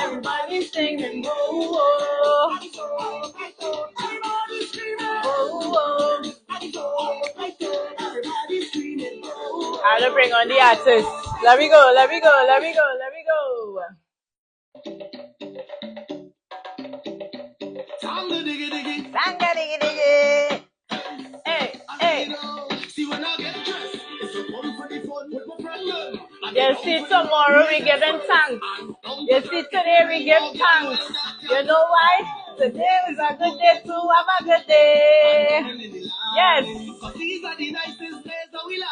Everybody's singing, oh, oh. Everybody's screaming, oh, oh. Everybody's screaming, oh, oh. I gotta bring on the artist. Let me go, let me go, let me go, let me go. Sanga diggy diggy. Sanga diggy diggy. Hey, hey. See when I get dressed, it's a one for the phone with my friend. You see, tomorrow we giving thanks. You see, today we give thanks. You know why? Today is a good day to have a good day. Yes. These are the nicest days that we like.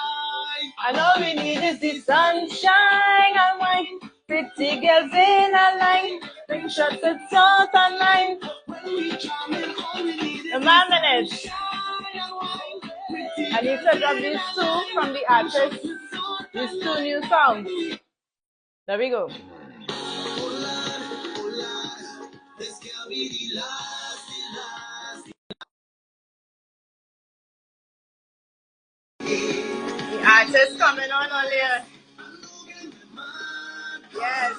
And all we need is the sunshine and wine. Pretty girls in a line. Bring shots of salt and lime. The man minutes. I need to drop these two from the artist. These two new songs. There we go. The artist coming on earlier. Yes.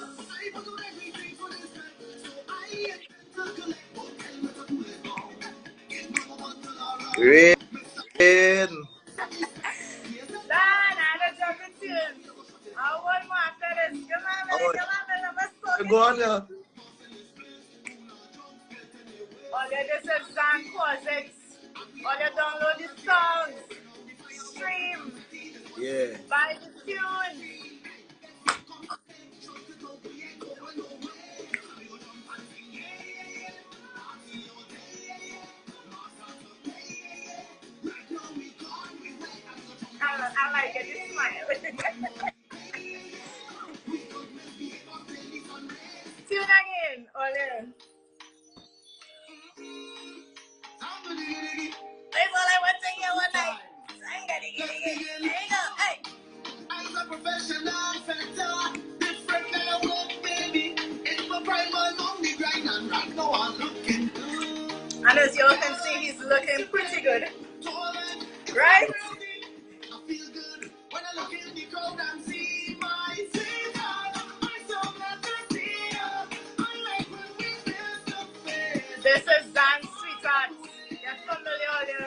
Rane. One more after this. Come Go on there. All you do is ZAN closets. All you download the songs. Stream. Yeah. Buy the tune. I like it. This smile. Tune again, Ole. That's all I want to hear one night. There you go. Hey. As a professional setter, different kind of work, baby. It's my prime on the grind, and right now I'm looking good. And as you all can see, he's looking pretty good. Right? I feel good when I look in the crowd and see my sweetheart. I'm so glad to see you. I like when we face to face. This is ZAN Sweetheart. You're familiar with you.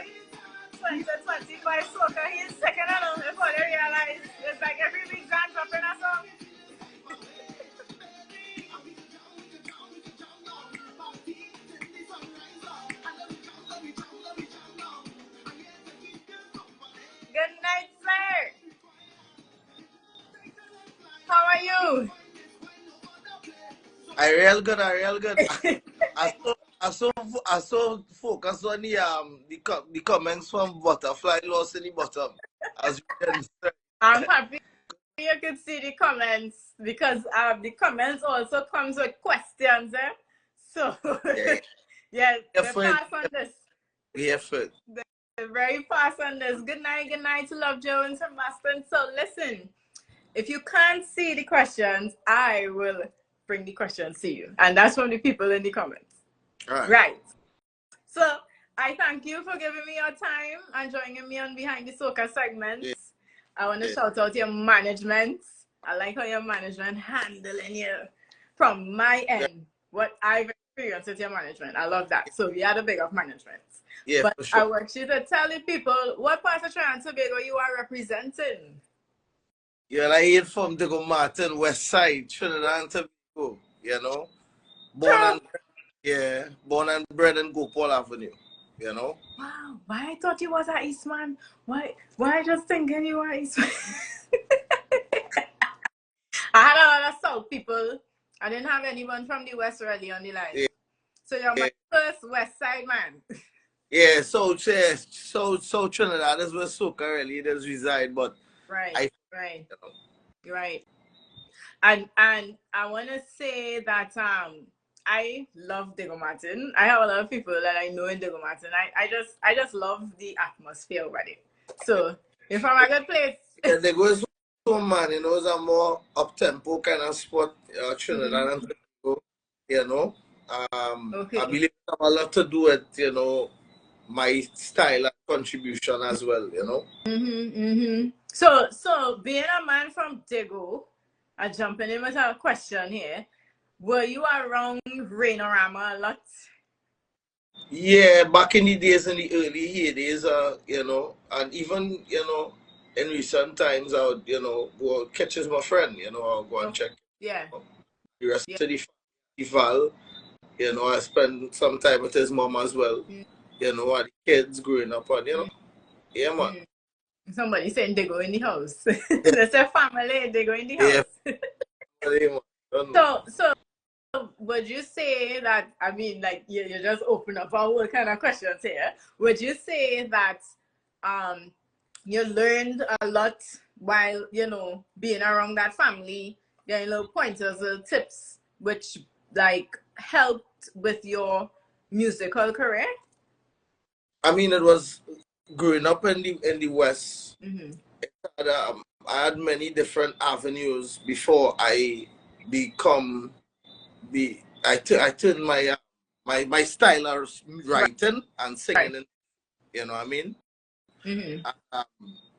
2025 Soca. He's second along before they realize it's like every week ZAN dropping a song. Good night, sir. How are you? I real good. I so focus on the comments from Butterfly Lost in the Bottom. As you can see. I'm happy you could see the comments because the comments also comes with questions, eh? So yeah, they're fast on this. We effort. They're very fast on this. Good night to Love Jones from Boston. So listen, if you can't see the questions, I will bring the questions to you. And that's from the people in the comments. Right. So I thank you for giving me your time and joining me on Behind the Soca segments. Yeah. I want to shout out your management. I like how your management handling you from my end. What I've experienced with your management. I love that. So we had a big of management. Yeah, but for sure. I want you to tell the people what part of Trinidad and Tobago you are representing. You're like from Diego Martin, West Side, Trinidad and Tobago, you know? Born and bred in Gopal Avenue, you know? Wow, why I thought you was an Eastman? Why I just thinking you were Eastman? I had a lot of South people. I didn't have anyone from the West really on the line. Yeah. So you're my first West Side man. Yeah, so Trinidad is where Soca really does reside, but right. You know. Right. And I want to say that I love Diego Martin. I have a lot of people that I know in Diego Martin. I just love the atmosphere over there. So if I'm a good place. Yeah, Diego is so man, you know, it's a more up tempo kind of spot, Trinidad and Tobago, you know. I believe it have a lot to do with, you know, my style and contribution as well, you know. So being a man from Diego, I'm jumping in with a question here. Were you around Rane a lot? Yeah, back in the days, in the early heydays, you know, and even, you know, in recent times, I would, you know, go catch my friend, you know, I'll go and check Yeah. the rest Yeah. of the festival. You know, I spend some time with his mom as well. You know, and the kids growing up, and you know, yeah, man. Somebody saying they go in the house. Yeah, They say family, they go in the yeah, house. yeah, man. Don't know. So would you say that, I mean, like, you just open up a whole kind of questions here. Would you say that um you learned a lot while, you know, being around that family, getting little pointers, little tips, which like helped with your musical career? I mean, it was growing up in the West. Mm-hmm. I had many different avenues before I become I turned my style of Right. writing and Right. singing. You know what I mean? Mm-hmm. Um,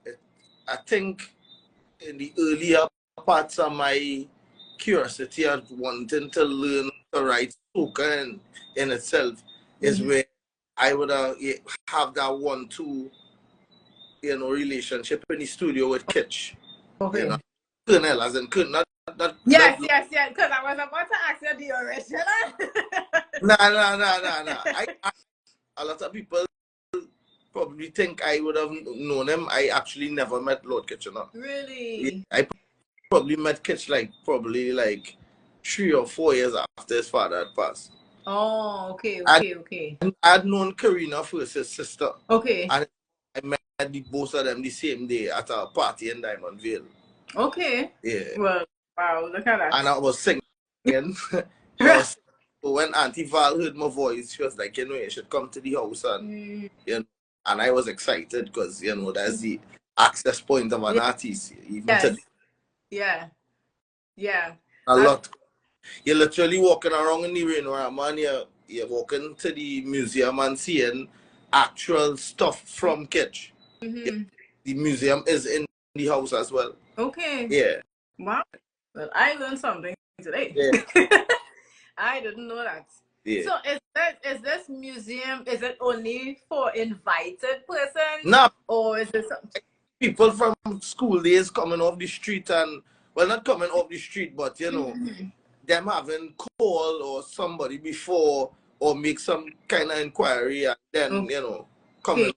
it, I think in the earlier parts of my curiosity and wanting to learn to write soca in itself is where I would have that 1-2 you know relationship in the studio with Kitch. You know, Okay. Colonel as in Colonel, not Yes, yes, yes. Because I was about to ask you the original. nah. A lot of people probably think I would have known him. I actually never met Lord Kitchener. Really? I probably met Kitch probably 3 or 4 years after his father had passed. Oh, okay, I okay. I'd known Karina first, his sister, Okay. and I met both of them the same day at a party in Diamond Vale. Okay. Yeah, Well, wow, look at that. and I was singing. I was so when Auntie Val heard my voice, she was like, you know, you should come to the house and you know, and I was excited because you know that's the access point of an artist, even Yes. today. Yeah. Yeah. A lot. You're literally walking around in the rain, man. You're walking to the museum and seeing actual stuff from Kitch. Mm-hmm. The museum is in the house as well. Okay. Yeah. Wow. Well, I learned something today. Yeah. I didn't know that. Yeah. So is this museum, is it only for invited persons, Now, or is it some... people from school days coming off the street and, well, not coming off the street, but, you know, them having call or somebody before or make some kind of inquiry and then, you know, Okay. coming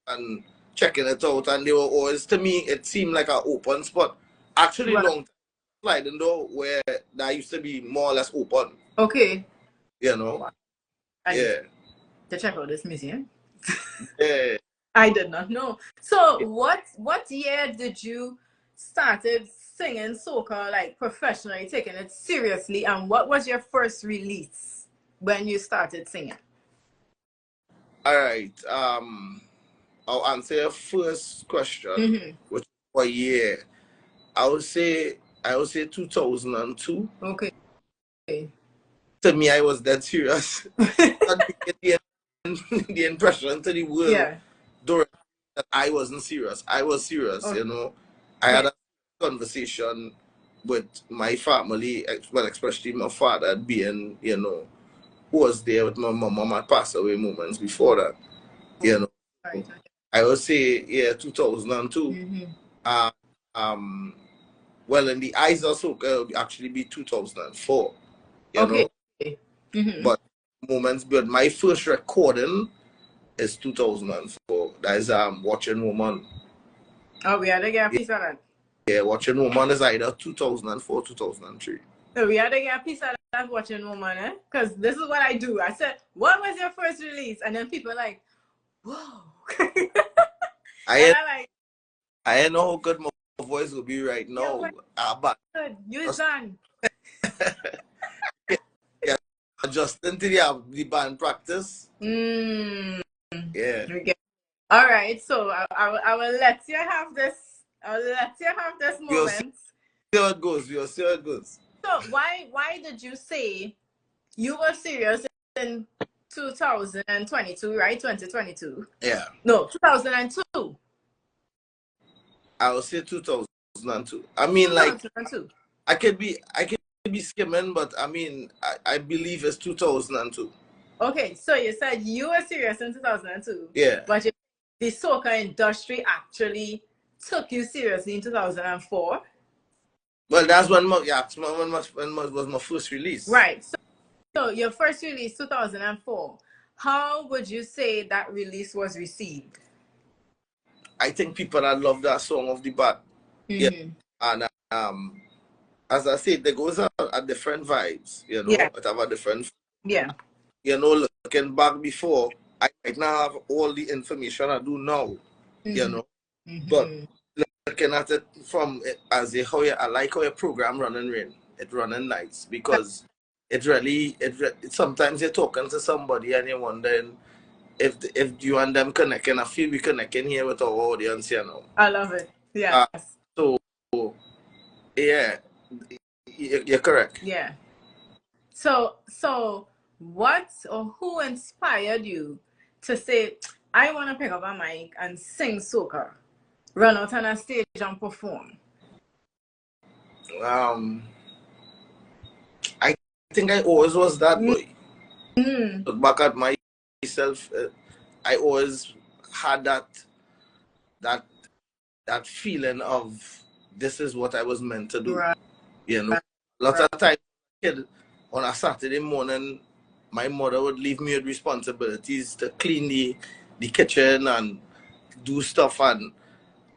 and checking it out. And they were always, to me, it seemed like an open spot. Actually, Right. long time sliding door where that used to be more or less open. Okay. You know? I need Yeah. to check out this museum. Yeah. I did not know. So what year did you started singing soca like professionally, taking it seriously, and what was your first release when you started singing? All right. I'll answer your first question, which for year. I would say 2002. Okay. To me, I was dead serious. Not the, the impression to the world Yeah. that I wasn't serious. I was serious, you know. I had a conversation with my family, well, especially my father being, you know, who was there with my mom. Mom had passed away moments before that, you know. Right. I would say, yeah, 2002. Um, well, in the eyes of soca, it would actually be 2004, you know. But moments, but my first recording is 2004. That is Watching Woman. Oh, we had to get a piece of that. Yeah, Watching Woman is either 2004, 2003. So we had to get a piece of that Watching Woman, eh? Because this is what I do. I said, what was your first release? And then people are like, whoa. I know how good my voice will be right now. But good. You ZAN. Yeah, adjusting to the band practice. Yeah. All right, so I will let you have this. I'll let you have this moment. See how it goes. You'll see how it goes. So why did you say you were serious in 2022, right? 2022. Yeah. No, 2002. I would say 2002. I mean, like, 2002. I could be be skimming, but I mean, I believe it's 2002. Okay, so you said you were serious in 2002. Yeah. But the soca industry actually took you seriously in 2004. Well, that's when was my first release. Right. So your first release, 2004. How would you say that release was received? I think people that love that song of the bat. Yeah. And as I said, there goes a different vibes, you know. Yeah. It have a different. Yeah. You know, looking back before, I might not have all the information I do now, you know. But looking at it from as a I like how your program running Rane. It running nice because it really sometimes you're talking to somebody and you're wondering if you and them connecting. I feel we connecting here with our audience, you know. I love it. Yes. So yeah, you're correct. Yeah. So what or who inspired you to say, I want to pick up a mic and sing soca, run out on a stage and perform? I think I always was that boy. Look back at myself, I always had that feeling of this is what I was meant to do. Right. You know, lots of times, kid, on a Saturday morning, my mother would leave me with responsibilities to clean the kitchen and do stuff. And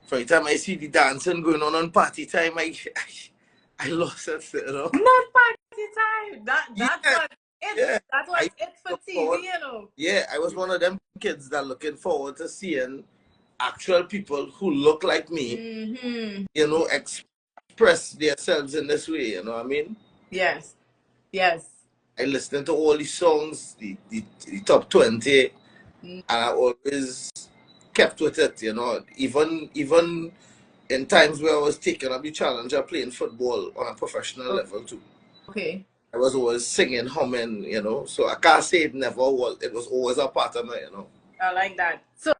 from the time I see the dancing going on party time, I lost it. You know, not party time. That's what it for TV. You know. Yeah, I was one of them kids that looking forward to seeing actual people who look like me, you know, express themselves in this way, you know what I mean? Yes. Yes. I listened to all the songs, the top 20, and I always kept with it, you know. Even in times where I was taking up the challenge of playing football on a professional level too. Okay. I was always singing, humming, you know. So I can't say it never was. It was always a part of me, you know. I like that. So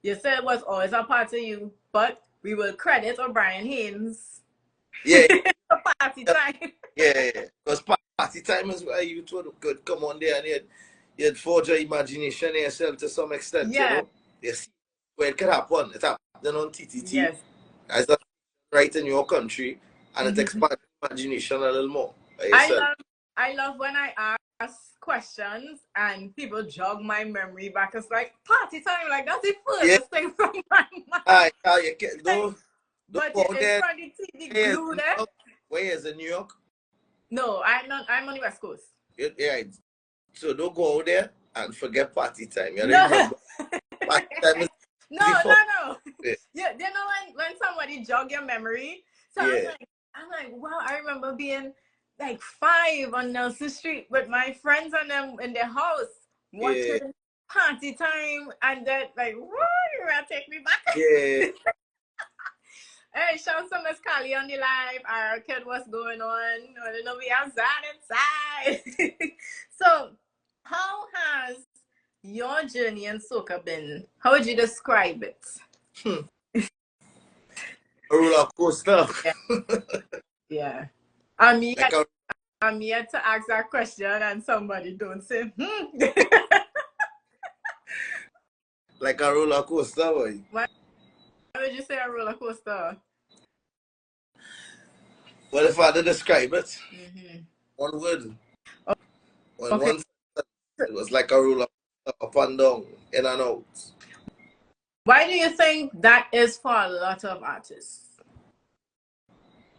you said it was always a part of you, but we will credit O'Brien Haynes. Yeah. Party time. Yeah. Because party time is where you could come on there and you'd forge your imagination yourself to some extent, you know. You see where it could happen. It happened on TTT. Yes. As that right in your country, and it expands imagination a little more. I love when I ask questions and people jog my memory back. It's like party time, like that's the furthest thing from my mind. But it's from the TV glue there. Where is it, New York? No, I'm on the West Coast. Yeah, so don't go out there and forget party time. You no. Party time is no. Yeah, you know when somebody jog your memory. So I'm like, wow, I remember being like 5 on Nelson Street with my friends and them in their house watching party time, and then like, whoa, you're gonna take me back. Yeah. Hey, shout out to Miss Kali on the live. Our kid, what's going on? I don't know, we have ZAN inside. So, how has your journey in soca been? How would you describe it? A roller coaster. Yeah. I'm yet to ask that question and somebody don't say, Like a roller coaster, boy. Why would you say a roller coaster? Well, if I had to describe it, one word. One sentence, it was like a roller up and down, in and out. Why do you think that is for a lot of artists?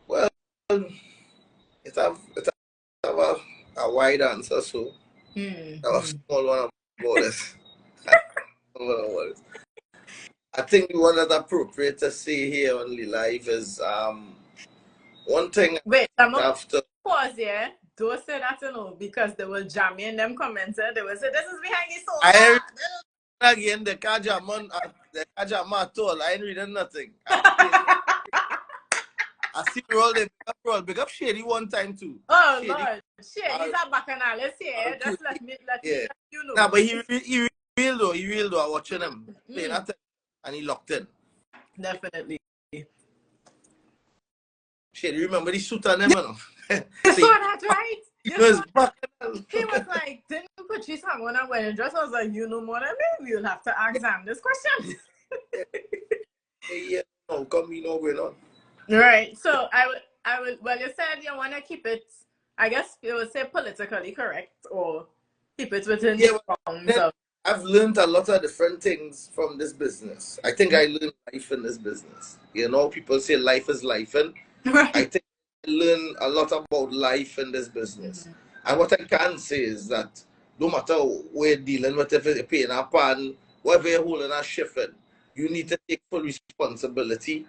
Well, it have a wide answer, so I was small one about this. I think the one that's appropriate to say here on the live is one thing. Wait, I'm going to pause here. Don't say that, you know, because they will jam in them comments. They will say, this is Behind the Soca. Again, the Kajaman at all. I ain't reading nothing. I see you all the big up Shady one time too. Oh, Shady. Lord. Shady's a bacchanal. Here. Just let me you know. Nah, but he real though. He real though. I watching him playing at it, and he locked in. Definitely. Shady, remember the suit on them, you know? So that's right. He was He was like, didn't Patrice have on a wedding dress? I was like, you know more than me. You'll have to ask them this question. Yeah, no, come, you know, going on. Right. So I would. Well, you said you want to keep it. I guess you would say politically correct, or keep it within the bounds of. I've learned a lot of different things from this business. I think I learned life in this business. You know, people say life is life, and Right. I think I learn a lot about life in this business. And what I can say is that no matter where you're dealing with, if you're paying a pan, whatever you're holding a shift in, you need to take full responsibility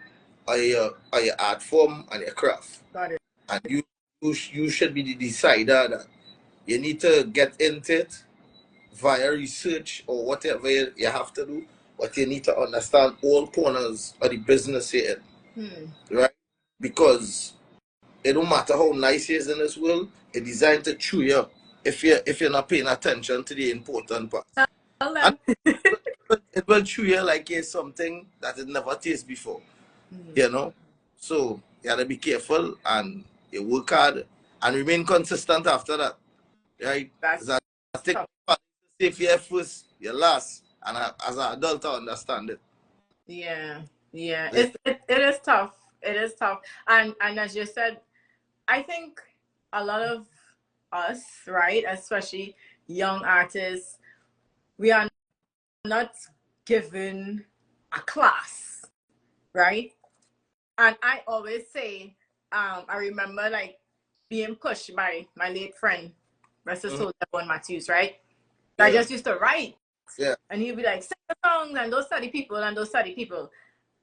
of your art form and your craft. Got it. And you should be the decider that you need to get into it via research or whatever you have to do, but you need to understand all corners of the business you're in. Right? Because it don't matter how nice it is in this world, it's designed to chew you if you're not paying attention to the important part. And it will chew you like it's something that it never tasted before. You know? So you gotta be careful and you work hard and remain consistent after that. Right? That's I think if you're first, you're last. And as an adult, I understand it. Yeah. It is tough. It is tough. And as you said, I think a lot of us, right, especially young artists, we are not given a class, right? And I always say, I remember like being pushed by my late friend, rest his soul, Devon Matthews, right? Yeah. I just used to write. Yeah. And he'd be like, sing the songs and those study people and those study people.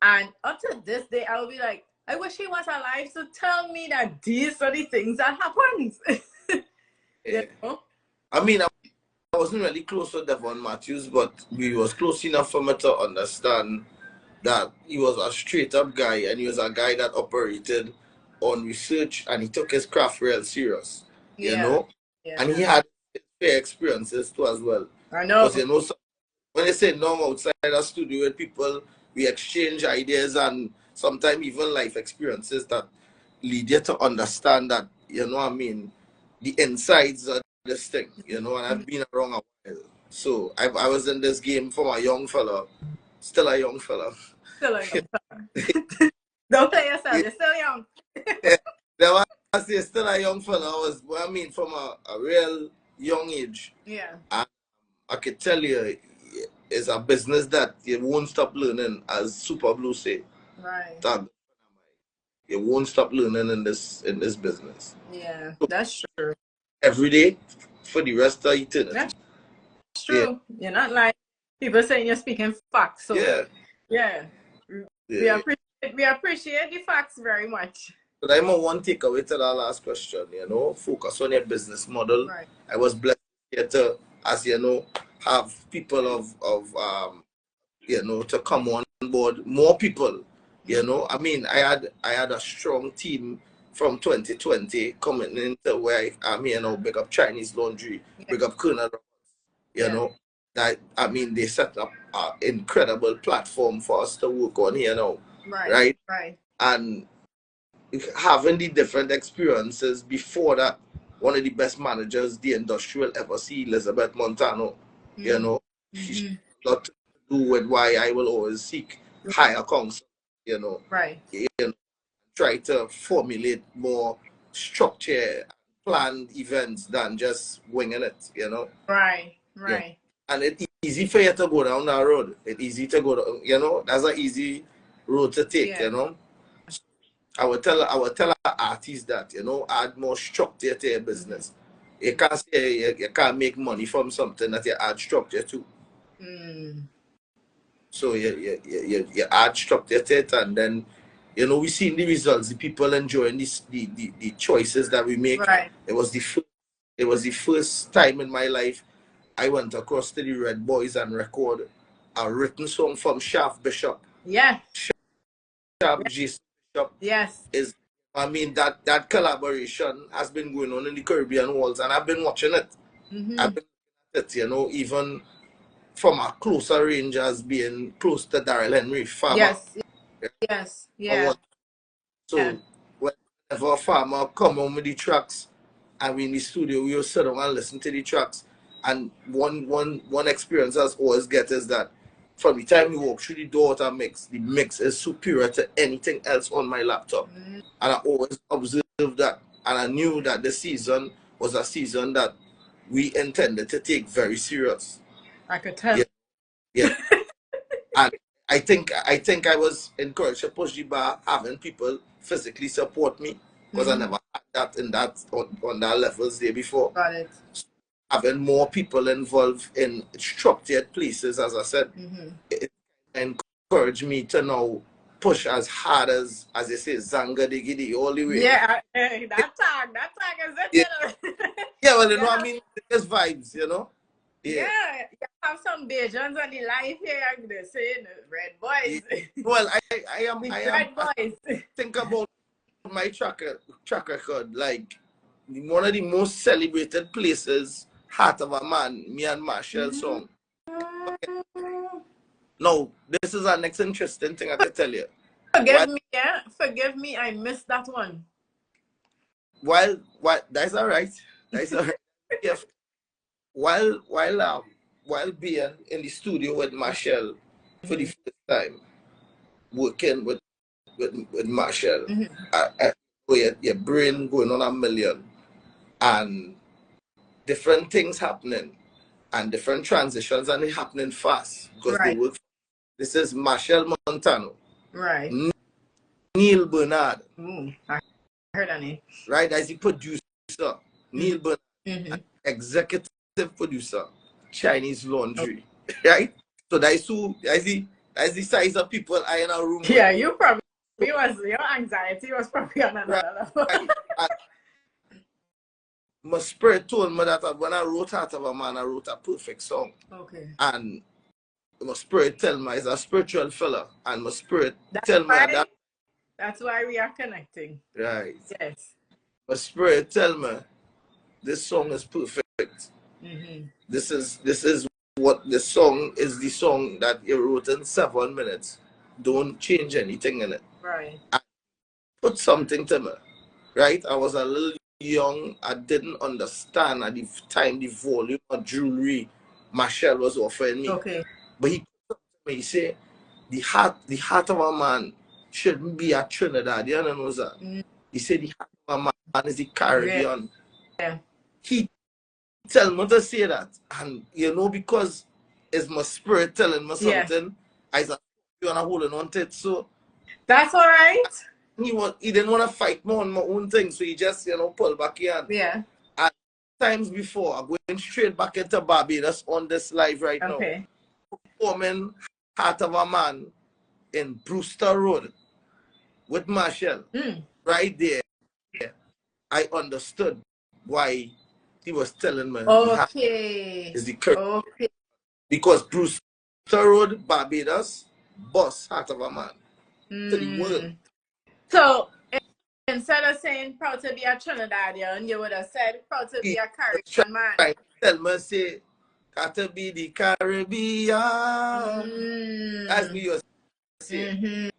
And up to this day, I would be like, I wish he was alive to tell me that these are the things that happens. Yeah. You know? I mean, I wasn't really close to Devon Matthews, but we was close enough for me to understand that he was a straight up guy and he was a guy that operated on research and he took his craft real serious. Yeah. You know? Yeah. And he had fair experiences too as well. I know. Because you know, when they say no outside a studio with people, we exchange ideas and sometimes even life experiences that lead you to understand that, you know what I mean, the insides of this thing, you know, and I've been around a while. So I was in this game from a young fella, still a young fella. Still a young fella. Don't play yourself, you're still young. Then I say still a young fella, I was, I mean, from a real young age. Yeah. And I could tell you, it's a business that you won't stop learning, as Super Blue say. Right. That you won't stop learning in this business. Yeah, so that's true. Every day for the rest of eternity. That's true. Yeah. You're not like people saying you're speaking facts. So yeah. We appreciate the facts very much. But I'm a one takeaway to that last question, you know, focus on your business model. Right. I was blessed here to, as you know, have people of you know, to come on board, more people, you know. I mean, I had a strong team from 2020 coming into where I'm here now, big up Chinese Laundry, big up Colonel, you know. That, I mean, they set up an incredible platform for us to work on here now. Right. And having the different experiences before that, one of the best managers the industry will ever see, Elizabeth Montano, you know, she's got to do with why I will always seek higher counsel, you know. Right. You know, try to formulate more structure, planned events than just winging it, you know. Right. Yeah. And it's easy for you to go down that road. It's easy to go down, you know, that's an easy road to take, you know. I would tell an artist that, you know, add more structure to your business. You can't say you can't make money from something that you add structure to. So you add structure to it, and then, you know, we seen the results. The people enjoying the choices that we make. Right. It was the first time in my life I went across to the Red Boys and record a written song from Shaft Bishop. Yeah. Shaft G. Bishop. Yes. I mean, that collaboration has been going on in the Caribbean walls, and I've been watching it. I've been watching it, you know, even from a closer range as being close to Daryl Henry, farmer. Yes. Yeah. So when whenever a farmer come home with the tracks, and we in the studio, we will sit down and listen to the tracks. And one experience I always get is that from the time you walk through the door to mix, the mix is superior to anything else on my laptop. And I always observed that. And I knew that the season was a season that we intended to take very serious. I could tell. Yeah. And I think I was encouraged to push the bar, having people physically support me, because I never had that on that levels there before. Got it. Having more people involved in structured places, as I said, it encouraged me to now push as hard as they say, Zanga Digidi all the way. Yeah, that tag is it. Yeah, well, you know what I mean? There's vibes, you know? Yeah, you have some Bajans on the live here, they saying red boys. Well, I am red boys. I think about my track record, like one of the most celebrated places, Heart of a Man, me and Marshall song. Now, this is our next interesting thing I can tell you. Forgive me, I missed that one. While that's all right. That's all right. Yeah. While being in the studio with Marshall for the first time, working with Marshall, your brain going on a million, and different things happening, and different transitions, and it happening fast because they work. This is Marshall Montano, right? Neil Bernard, I heard that name. Right, as the producer, Neil Bernard, executive producer, Chinese Laundry, right? So that's the size of people I in a room. Yeah, your anxiety was probably on another level. Right. My spirit told me that when I wrote Heart of a Man, I wrote a perfect song. Okay. And my spirit tell me it's a spiritual fella, and my spirit tell me that. That's why we are connecting. Right. Yes. My spirit tell me this song is perfect. This is what the song is. The song that you wrote in 7 minutes. Don't change anything in it. Right. And put something to me. Right. I was a little young. I didn't understand at the time the volume of jewelry Marshall was offering me. Okay. But he said, the heart of a man shouldn't be at Trinidad. You know that? He said the heart of a man is the Caribbean. Yeah. He tell me to say that. And because it's my spirit telling me something, I said, you wanna hold on to it. So that's all right. He didn't want to fight me on my own thing, so he just pull back in. Yeah. And times before, I'm going straight back into Barbados on this live right now. Performing Heart of a Man in Brewster Road with Marshall. Right there, I understood why he was telling me. Is the curse. Because Brewster Road, Barbados, boss Heart of a Man to the world. So instead of saying proud to be a Trinidadian, you would have said proud to be a Caribbean man. Tell me, say, got to be the Caribbean. As we used to say.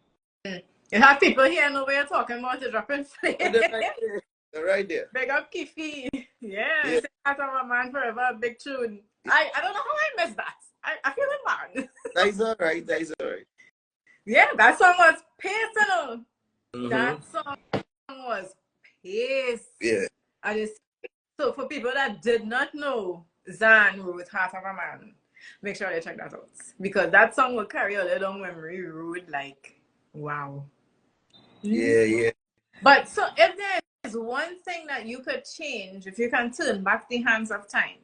You have people here know what you're talking about, to dropping flames. They're right there. Big up Kifi. Yeah. Heart of a Man forever, big tune. I don't know how I missed that. I feel bad. That's all right. Yeah, that song was personal. That song was pace. Yeah. So for people that did not know ZAN wrote Heart of a Man, make sure they check that out. Because that song will carry a little memory road, like, wow. Yeah. But so if there's one thing that you could change, if you can turn back the hands of time,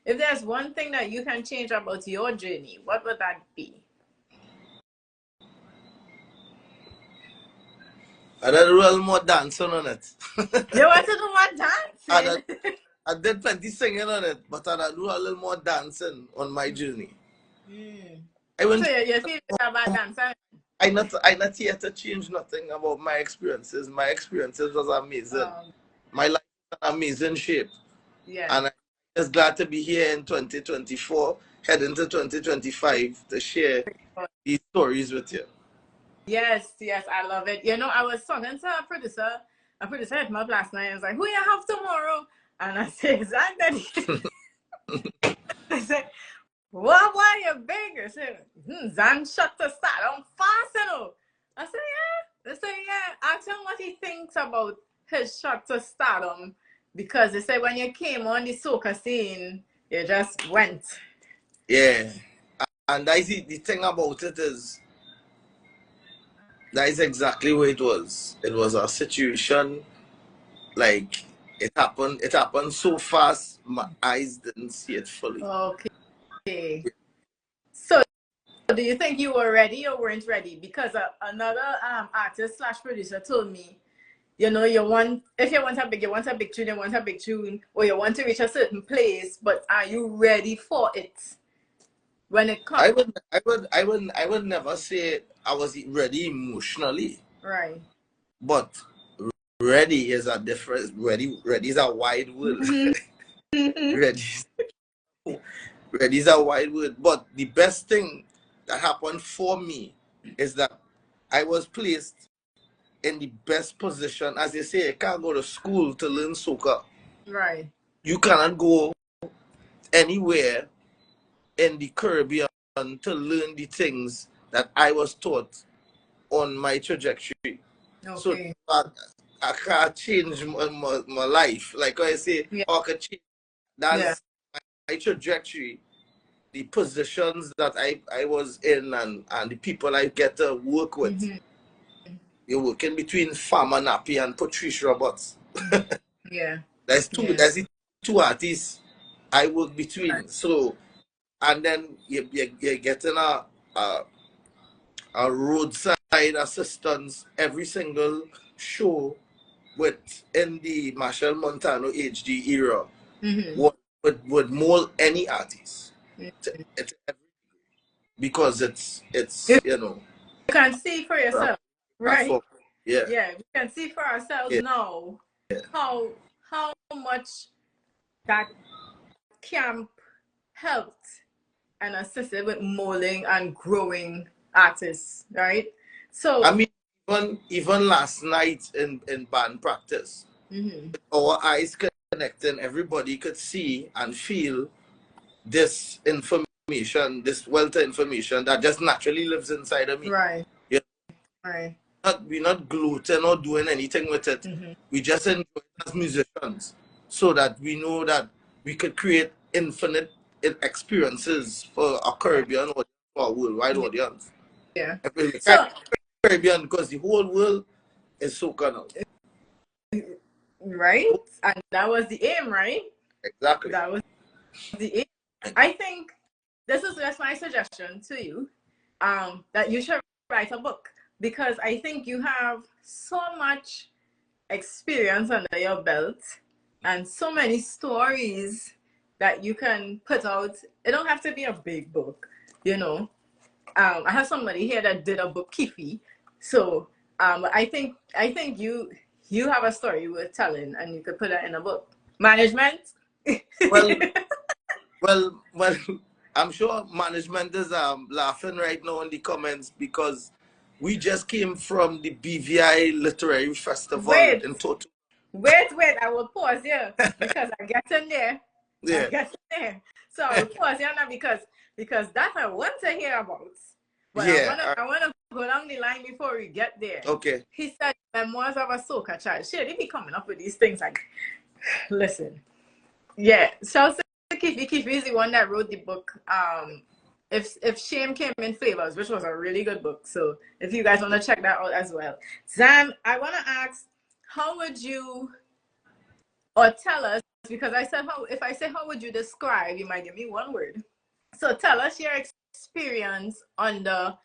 if there's one thing that you can change about your journey, what would that be? I did a little more dancing on it. You want to do more dancing? I did plenty singing on it, but I do a little more dancing on my journey. So you feel about dancing? I not here to change nothing about my experiences. My experiences was amazing. My life was an amazing shape. Yeah. And I'm just glad to be here in 2024, heading to 2025 to share these stories with you. Yes, I love it. I was talking to a producer I put this head him up last night. I was like, who you have tomorrow? And I said, ZAN Daddy. I said, what, why you big? I said, ZAN shut the start. I'm fast, you know. I said, yeah. They say, yeah. Ask him what he thinks about his shot to stardom. Because they say when you came on the soca scene, you just went. Yeah. And I see the thing about it is, that is exactly what it was. It was a situation, like, it happened so fast, my eyes didn't see it fully. Okay. So, do you think you were ready or weren't ready? Because another artist / producer told me, you know, if you want a big tune, or you want to reach a certain place, but are you ready for it when it comes? I would never say I was ready emotionally. Right. But ready is a different. Ready is a wide word. ready is a wide word. But the best thing that happened for me is that I was placed in the best position. As they say, you can't go to school to learn soca. Right. You cannot go anywhere in the Caribbean to learn the things that I was taught on my trajectory. Okay. So I can't change my life. Like I say, Yeah. I can change. That's my trajectory. The positions that I was in and the people I get to work with. You're working between Farmer Nappy and Patricia Roberts. Yeah. That's the two artists I work between. Right. So, and then you're getting a roadside assistance every single show in the Marshall Montano HD era would mold any artist. It's because it's you know. You can see for yourself, right? Yeah. Yeah, we can see for ourselves now how much that camp helped and assisted with molding and growing artists, right? So I mean, even last night in band practice, our eyes connecting, everybody could see and feel this information, this wealth of information that just naturally lives inside of me. Right. Yeah. Right. We're not gluten or doing anything with it. We just enjoy it as musicians, so that we know that we could create infinite experiences for a Caribbean audience, for a worldwide audience. Yeah. So Caribbean, because the whole world is soca now. Right? And that was the aim, right? Exactly. That was the aim. I think this is just my suggestion to you, that you should write a book, because I think you have so much experience under your belt and so many stories that you can put out. It don't have to be a big book, you know. I have somebody here that did a book, Kifi. So I think you have a story worth telling, and you could put that in a book. Management. well, I'm sure management is laughing right now in the comments, because we just came from the BVI Literary Festival in Toto. Wait, I will pause here because I get in there. Yeah. I get in there. So I will pause here now because that I want to hear about. But I wanna go down the line before we get there. Okay. He said Memoirs of a Soca Child. Shit, he be coming up with these things like, listen. Yeah. Chelsea Kifi is the one that wrote the book. If Shame Came in Flavors, which was a really good book. So if you guys want to check that out as well. ZAN, I want to ask, how would you, or tell us, because I said if I say how would you describe, you might give me one word. So tell us your experience under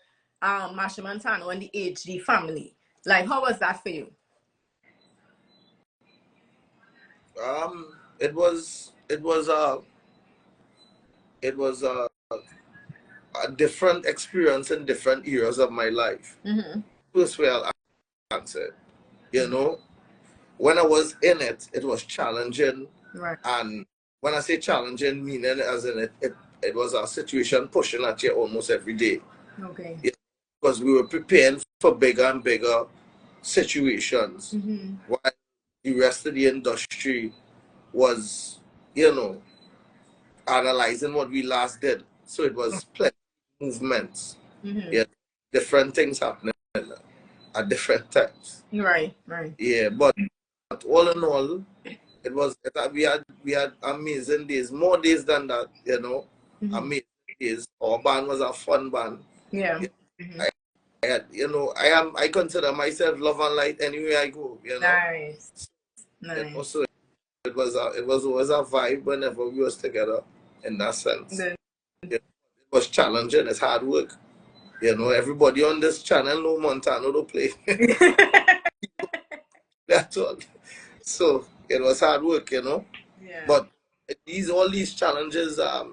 Marshall Montano and the HD family. Like, how was that for you? It was a different experience in different eras of my life. First way I'll answer, you know, when I was in it, it was challenging. Right. And when I say challenging, meaning as in it was a situation pushing at you almost every day. Okay. Yeah, because we were preparing for bigger and bigger situations. While the rest of the industry was, you know, analyzing what we last did. So it was plenty of movements. Yeah, different things happening at different times. Right. Yeah, but all in all, we had amazing days, more days than that, you know. Amazing days. Our band was a fun band. Yeah. I had, you know, I consider myself love and light anywhere I go, you know. Nice. You know, so it was always a vibe whenever we was together in that sense. It was challenging, it's hard work. You know, everybody on this channel know Montano to play. That's all. So it was hard work, you know. Yeah. But all these challenges, now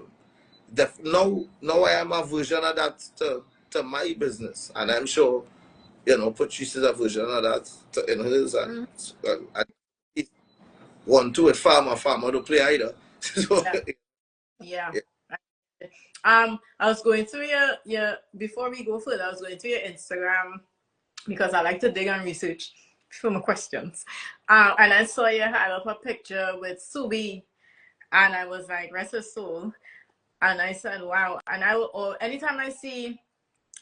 I am a version of that to my business, and I'm sure, you know, Patrice is a version of that in his, and one two with farmer to play either. So, yeah. I was going through your before we go further, I was going through your Instagram because I like to dig and research for my questions. And I saw you had up a picture with Subi, and I was like, rest her soul. And I said, wow. And anytime I see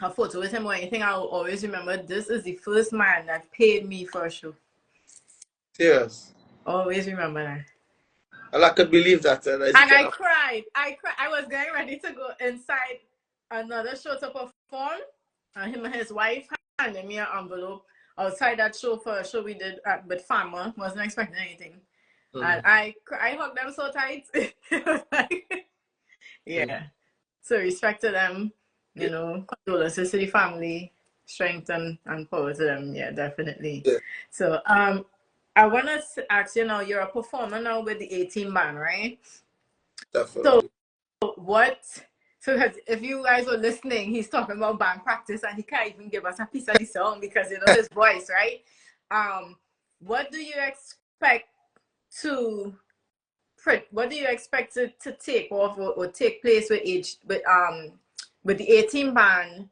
a photo with him or anything, I will always remember this is the first man that paid me for a show. Yes. Always remember that. And I could believe that. And I cried. I was getting ready to go inside another show to perform. And him and his wife handed me an envelope outside that show for a show we did with Farmer. Wasn't expecting anything. And I hugged them so tight. Yeah. So respect to them, you know, condolences to the family, strength and power to them. Yeah, definitely. Yeah. So I want to ask you now, you're a performer now with the A-Team band, right? Definitely. So if you guys are listening, he's talking about band practice and he can't even give us a piece of the song because you know his voice, right? What do you expect to take off or take place with the A-Team band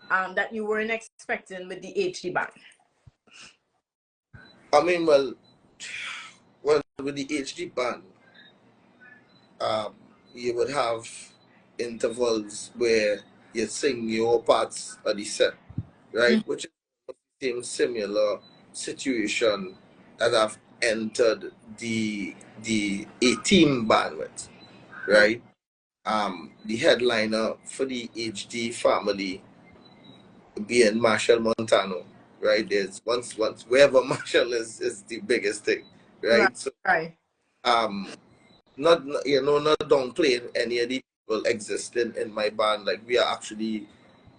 that you weren't expecting with the HD band? I mean, well, with the HD band, you would have intervals where you sing your parts of the set, right? Which is the same similar situation that I've entered the A-Team band with, right? The headliner for the HD family being Marshall Montano, right? There's once wherever Marshall is the biggest thing, right? So not downplaying any of the people existing in my band. Like we are actually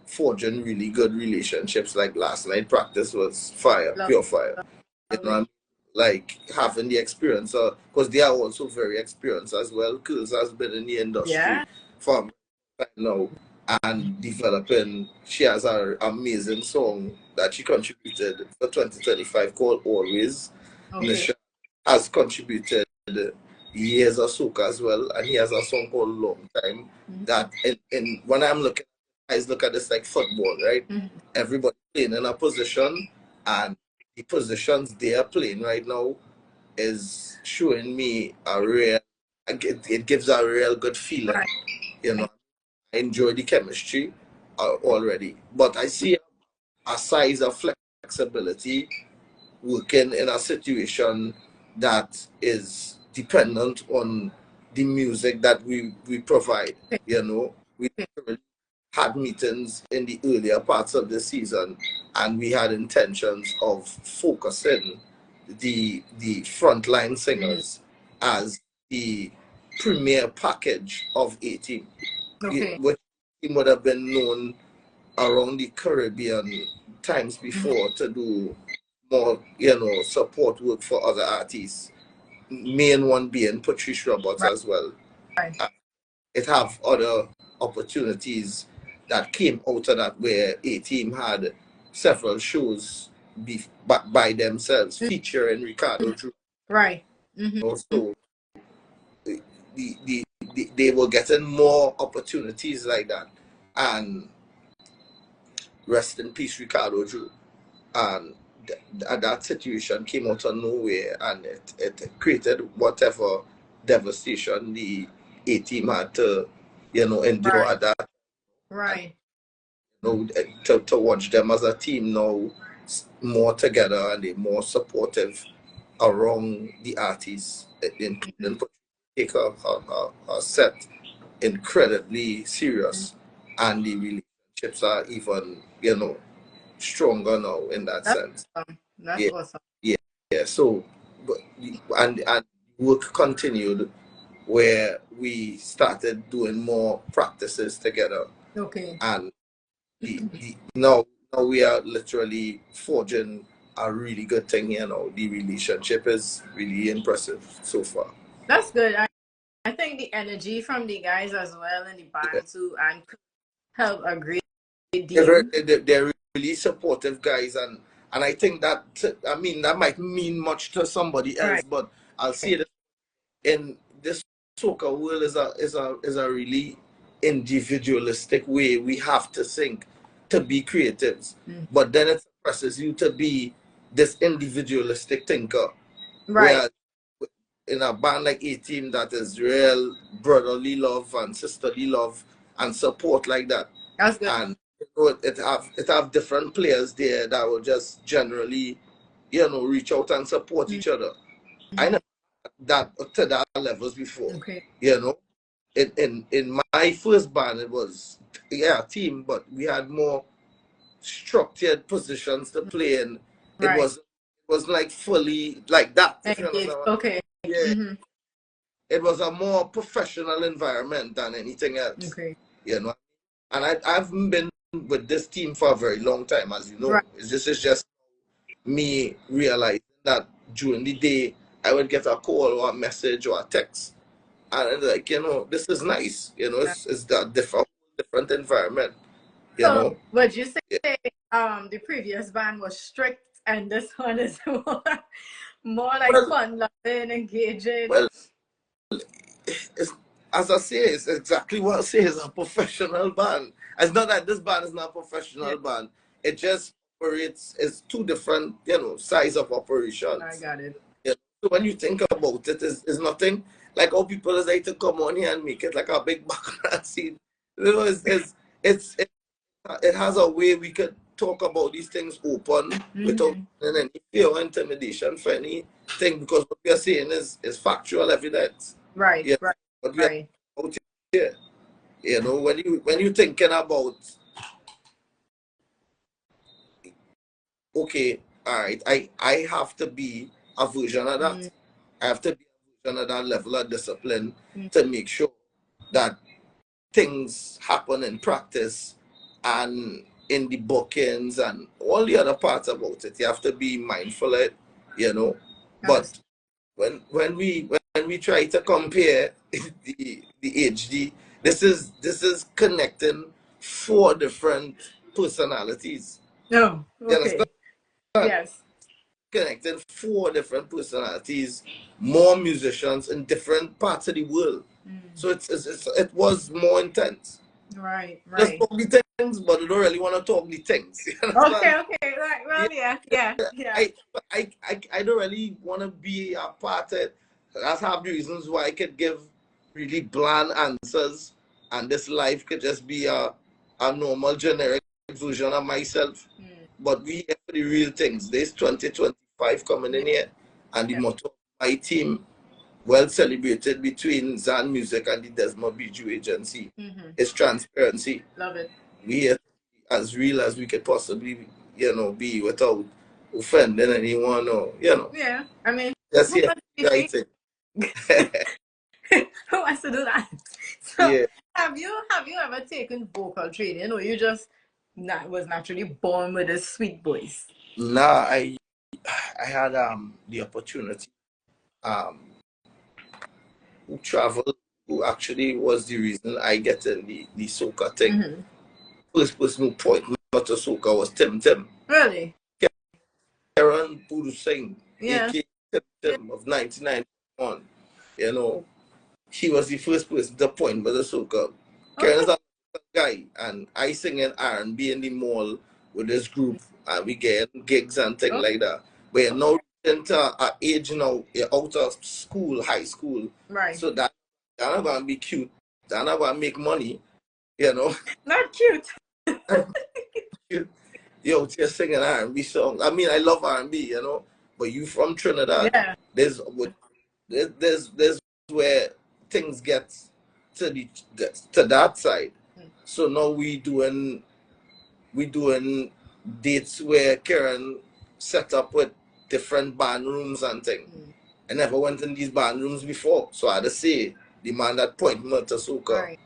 forging really good relationships. Like last night practice was fire, pure fire. You know what I mean? Like having the experience, because they are also very experienced as well. Curls has been in the industry for right now and developing. She has an amazing song that she contributed for 2025 called Always. Nisha has contributed Years of Soca as well, and he has a song called Long Time. That in when I'm looking, I look at this like football, right? Everybody playing in a position, and the positions they are playing right now is showing me it gives a real good feeling. You know, I enjoy the chemistry already, but I see a size of flexibility working in a situation that is dependent on the music that we provide. You know, we had meetings in the earlier parts of the season, and we had intentions of focusing the frontline singers as the premier package of A-Team, which would have been known around the Caribbean times before to do more, you know, support work for other artists. Main one being Patrice Roberts as well. It have other opportunities that came out of that where A-Team had several shows by themselves featuring Ricardo Drew. Also, they were getting more opportunities like that. And rest in peace, Ricardo Drew. And that situation came out of nowhere, and it created whatever devastation the A team had to, endure at that. Right. And, to watch them as a team now more together, and they're more supportive around the artists, including take a set incredibly serious, and the relationships are even, stronger now in that sense. Awesome. That's Yeah, awesome. yeah. So, and work continued where we started doing more practices together, Okay. and now we are literally forging a really good thing here now. The relationship is really impressive so far. That's good. I think the energy from the guys as well in the band too, and help a great deal. They're really supportive guys, and I think that, that might mean much to somebody else, Right. but I'll say that in this soca world is a really individualistic way we have to think to be creatives, but then it presses you to be this individualistic thinker. Right. Whereas in a band like A Team, that is real brotherly love and sisterly love and support like that. That's good. And it have different players there that will just generally, reach out and support each other. I know that to that levels before. Okay. In my first band it was a team, but we had more structured positions to play in. It Right. was like fully like that. If you Engaged. understand. Okay. Yeah. It was a more professional environment than anything else. Okay. And I've been with this team for a very long time, as you know. Right. This is just me realizing that during the day I would get a call or a message or a text, and it's like, this is nice. It's that different environment. So would you say the previous band was strict and this one is more like fun loving, engaging? Well, as I say, it's exactly what I say. It's a professional band. It's not that this band is not a professional band. It just operates as two different, size of operations. I got it. So when you think about it, it's nothing like how people like to come on here and make it like a big background scene. It has a way we could talk about these things open without any fear or intimidation for anything, because what we are saying is factual evidence. Right. Yeah. Right. But we are out here. When you thinking about, okay, all right, I have to be a version of that. I have to be a version of that level of discipline to make sure that things happen in practice and in the bookings and all the other parts about it. You have to be mindful of it, But when we try to compare the HD, this is connecting four different personalities. No. Okay. Yes. Connecting four different personalities, more musicians in different parts of the world. So it was more intense. Right. Just talk the things, but I don't really want to talk the things. Okay. Right. Well, yeah. I don't really want to be a part of it. That's half the reasons why I could give really bland answers, and this life could just be a normal generic version of myself. But we here for the real things. There's 2025 coming in here, and the motto of my team, well celebrated between ZAN Music and the Desmond Bijou Agency, is transparency. Love it. We are as real as we could possibly, be without offending anyone or, Yeah. I mean, just here right thing. Who wants to do that? So have you ever taken vocal training, or you just was naturally born with a sweet voice? Nah, I had the opportunity who traveled, who actually was the reason I get in the soca thing. First person who pointed me out to soca was Tim. Really? Karen Puru Singh, Yeah. aka Tim of 1991. He was the first person to point me to soca. Karen's a guy, and I sing in R&B in the mall with this group, and we get gigs and things like that. But you're now into an age now, you're out of school, high school. Right. So that not going to be cute. They're not going to make money, you know. Not cute. You're singing R&B songs. I mean, I love R&B, you know. But you from Trinidad, yeah. there's where things get to that side. So now we doing dates where Karen set up with different band rooms and things. I never went in these band rooms before, so I had to say the man that point me to Soca. Right.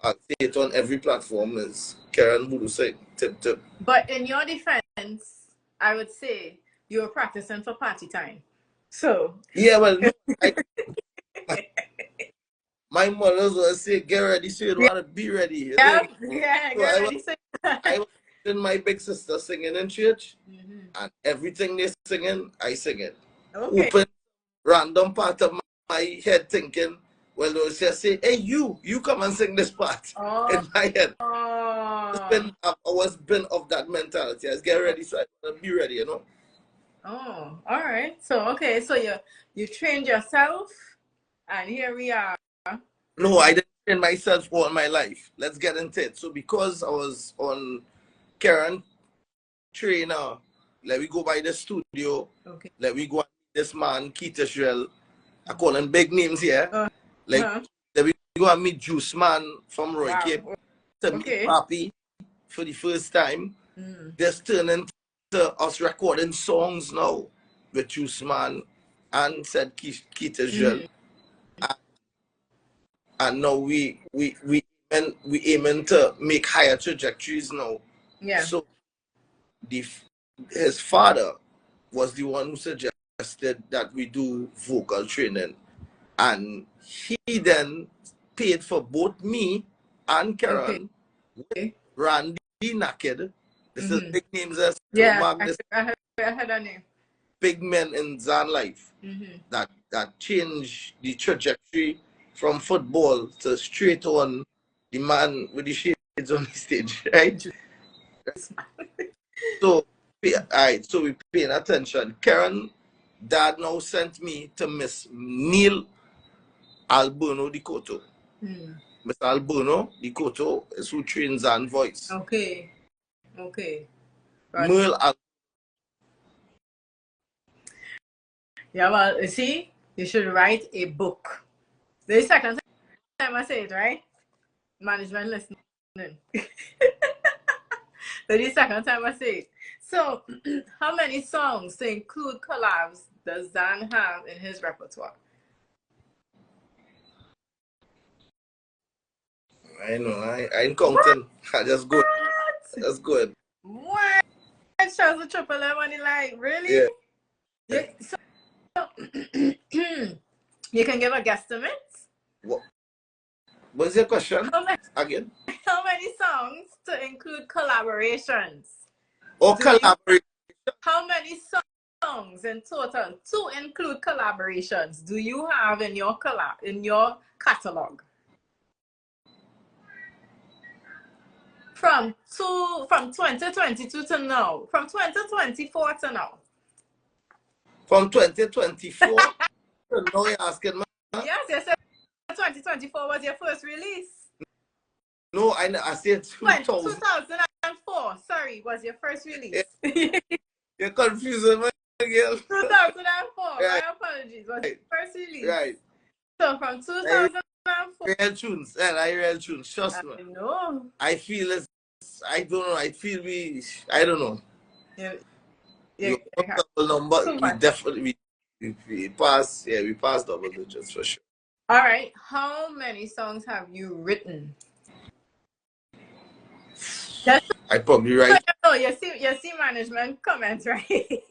I say it on every platform is Karen Voodoo sing. Tip tip. But in your defense, I would say you were practicing for party time. So yeah, well, no, my mother's will say, get ready, so you don't want to be ready. Yeah, So get ready. I was in my big sister singing in church, and everything they singing, I sing it. Okay. Open random part of my head thinking, well, they'll just say, hey, you come and sing this part in my head. I was been of that mentality. I was get ready, so I want to be ready, you know. Oh, all right. So okay, so you trained yourself, and here we are. No, I didn't train myself all my life. Let's get into it. So because I was on Karen trainer, let me go by the studio. Okay. Let me go and meet this man, Keith Israel. I call him big names here. Let me go and meet Juice Man from Roy Cape. To meet Papi for the first time. This turned into us recording songs now with Juice Man and said Keith Israel. And now we aiming to make higher trajectories now. Yeah. So his father was the one who suggested that we do vocal training, and he then paid for both me and Karen with Randy Naked. This is big names as I heard that name. Big men in ZAN life that changed the trajectory from football to straight on the man with the shades on the stage, right? So we paying attention. Karen dad now sent me to Miss Neil Alberno Di Coto. Miss Alberno Di Coto is who trains ZAN voice. Okay. Merle Yeah, well, you see, you should write a book. The second time I say it, right? Management listening. The second time I say it. So, how many songs to include collabs does ZAN have in his repertoire? I know, I ain't counting. I just go. That's good. What? Shows a triple M on the line. Really? Yeah. So, you can give a guesstimate? What's your question? Again? How many songs to include collaborations? Oh, collaboration. How many songs in total to include collaborations do you have in your catalog? From 2022 to now. From 2024 to now. From 2024? No, you're asking me. Yes, you said 2024 was your first release. No, I said 2004, sorry, was your first release. You're confusing me, girl. 2004, my apologies, was your first release. Right. So from 2004. Real tunes, real tunes, trust me. I know. I feel it's, I don't know, I don't know. Yeah. Double number, we definitely, we passed double digits for sure. All right, how many songs have you written? I probably write. Oh, you see management comments, right?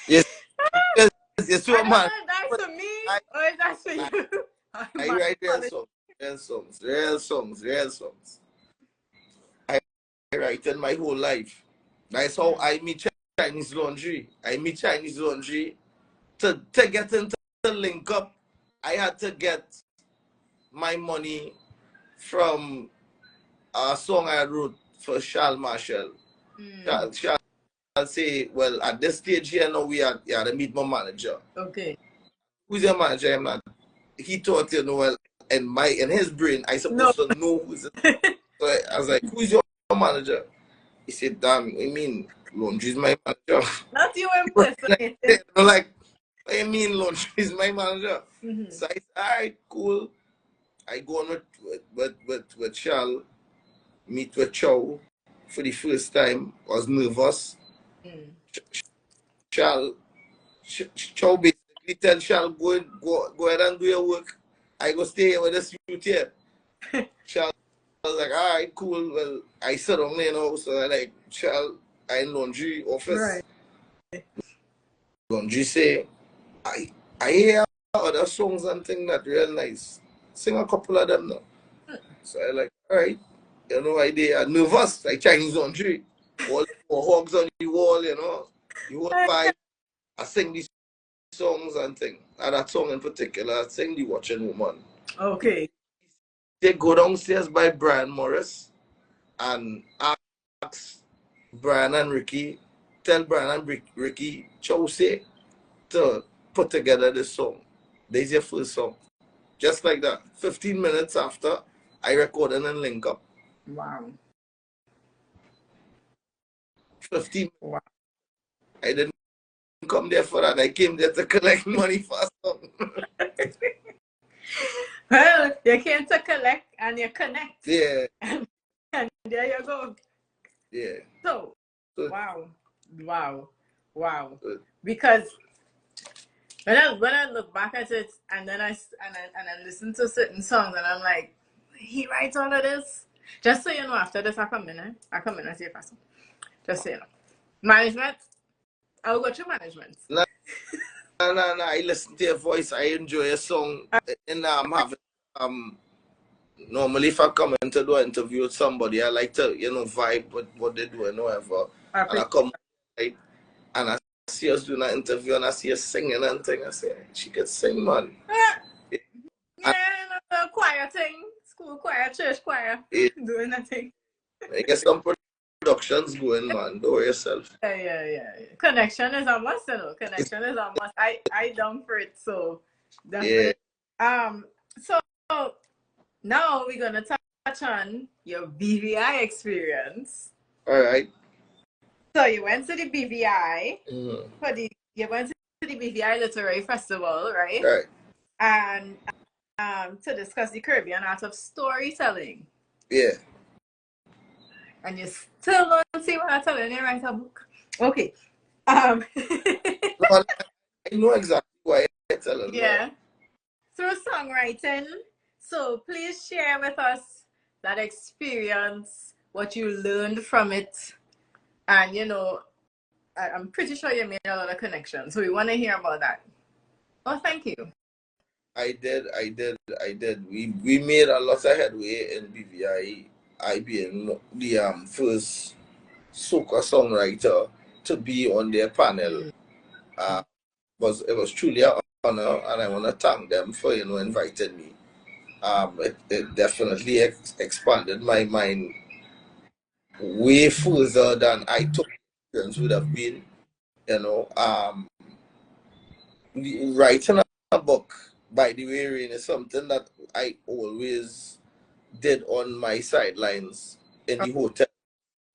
Yes. Yes, so man. That's for me or is that for you? I write real songs. I write in my whole life. That's how I meet Chinese laundry. To get into the link up, I had to get my money from a song I wrote for Charles Marshall. Charles say, well, at this stage here now, we had to meet my manager. Okay. Who's your manager? I'm not. He thought, you know, well, in his brain, I supposed to know who's it. So I was like, who's your manager? He said, damn, I mean, Laundry is my manager. Not you impersonating. Like, what do you mean Laundry is my manager? So I said, all right, cool. I go on with Charles, meet with Chow for the first time. I was nervous. Chow basically tell Charles, go ahead and do your work. I go stay here with the suit here. Charles was like, all right, cool. Well, I sit down there now, so I like, Charles, I in Laundry office. Right. Laundry say, I hear other songs and things that real nice. Sing a couple of them now. So I like, all right, you know, I they are nervous, like Chinese Laundry. All hogs on the wall, you know. The whole vibe. I sing these songs and things. And that song in particular, I sing The Watching Woman. Okay. They go downstairs by Brian Morris and ask Brian and Ricky, tell Brian and Ricky, Chelsea, to put together this song. There's your first song. Just like that. 15 minutes after, I recorded and link up. Wow. 15 minutes. Wow. I didn't come there for that. I came there to collect money for a song. Well, you came to collect and you connect. Yeah. And there you go. Yeah. So, wow. Because when I look back at it and then I listen to certain songs and I'm like, he writes all of this. Just so you know, after this I come in and see a person. Just so you know. Management. I'll go to management. No. I listen to your voice. I enjoy your song. And I'm having normally if I come in to do an interview with somebody, I like to, you know, vibe with what they do and whatever. And I come right, and I see us doing an interview and I see us singing and thing. I say, she could sing, man. Yeah, and choir thing, school choir, church choir, doing that thing. I guess some productions going, man. Do it yourself. Yeah. Connection is a must, you know. Connection is a must. I down for it, so definitely. Yeah. So now we're gonna touch on your BVI experience. All right. So you went to the BVI you went to the BVI Literary Festival, right? Right. And to discuss the Caribbean art of storytelling. Yeah. And you still don't see what I'm telling you, write a book. Okay. No, I know exactly why I tell them. Yeah. Through songwriting. So please share with us that experience, what you learned from it. And you know, I'm pretty sure you made a lot of connections. So we want to hear about that. Oh, thank you. I did. We made a lot of headway in BVI. I being the first soca songwriter to be on their panel. It was truly an honor, and I want to thank them for, you know, inviting me. It definitely expanded my mind way further than I thought experience would have been. You know, writing a book, by the way, Rane, is something that I always did on my sidelines in the hotel.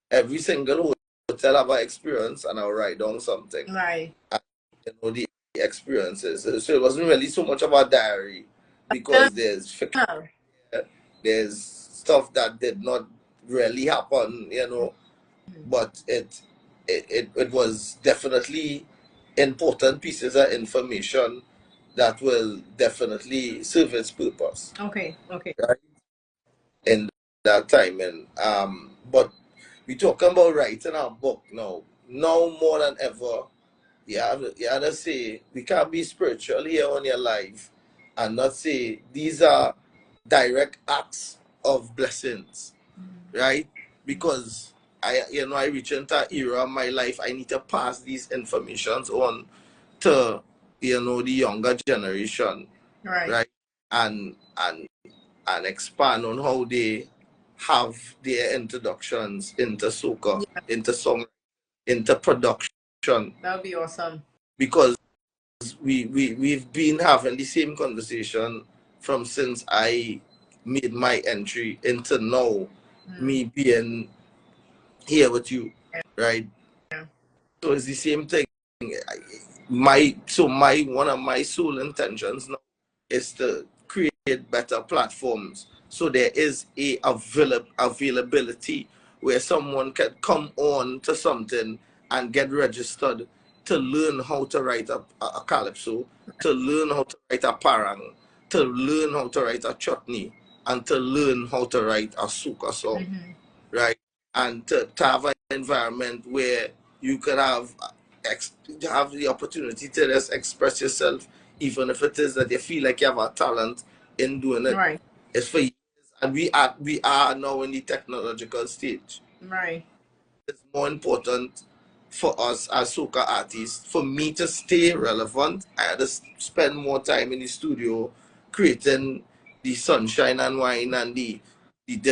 Every single hotel have an experience, and I'll write down something. Right. And, you know, the experiences. So it wasn't really so much of a diary, because there's fiction, there's stuff that did not really happen, you know, but it was definitely important pieces of information that will definitely serve its purpose. Okay. Right? In that time, and but we talking about writing a book now more than ever. You have to say, we can't be spiritual here on your life and not say these are direct acts of blessings, right? Because I reach into an era of my life, I need to pass these informations on to, you know, the younger generation, right? And expand on how they have their introductions into soca, into song, into production. That would be awesome. Because we've been having the same conversation from since I made my entry into now, me being here with you, right? Yeah. So it's the same thing. One of my sole intentions now is to create better platforms, so there is a availability where someone can come on to something and get registered to learn how to write a calypso, to learn how to write a parang, to learn how to write a chutney, and to learn how to write a soca song, right? And to have an environment where you could have the opportunity to just express yourself, even if it is that you feel like you have a talent in doing it. Right. It's for years, and we are now in the technological stage. Right. It's more important for us as soca artists, for me to stay relevant. I had to spend more time in the studio creating the sunshine and wine and the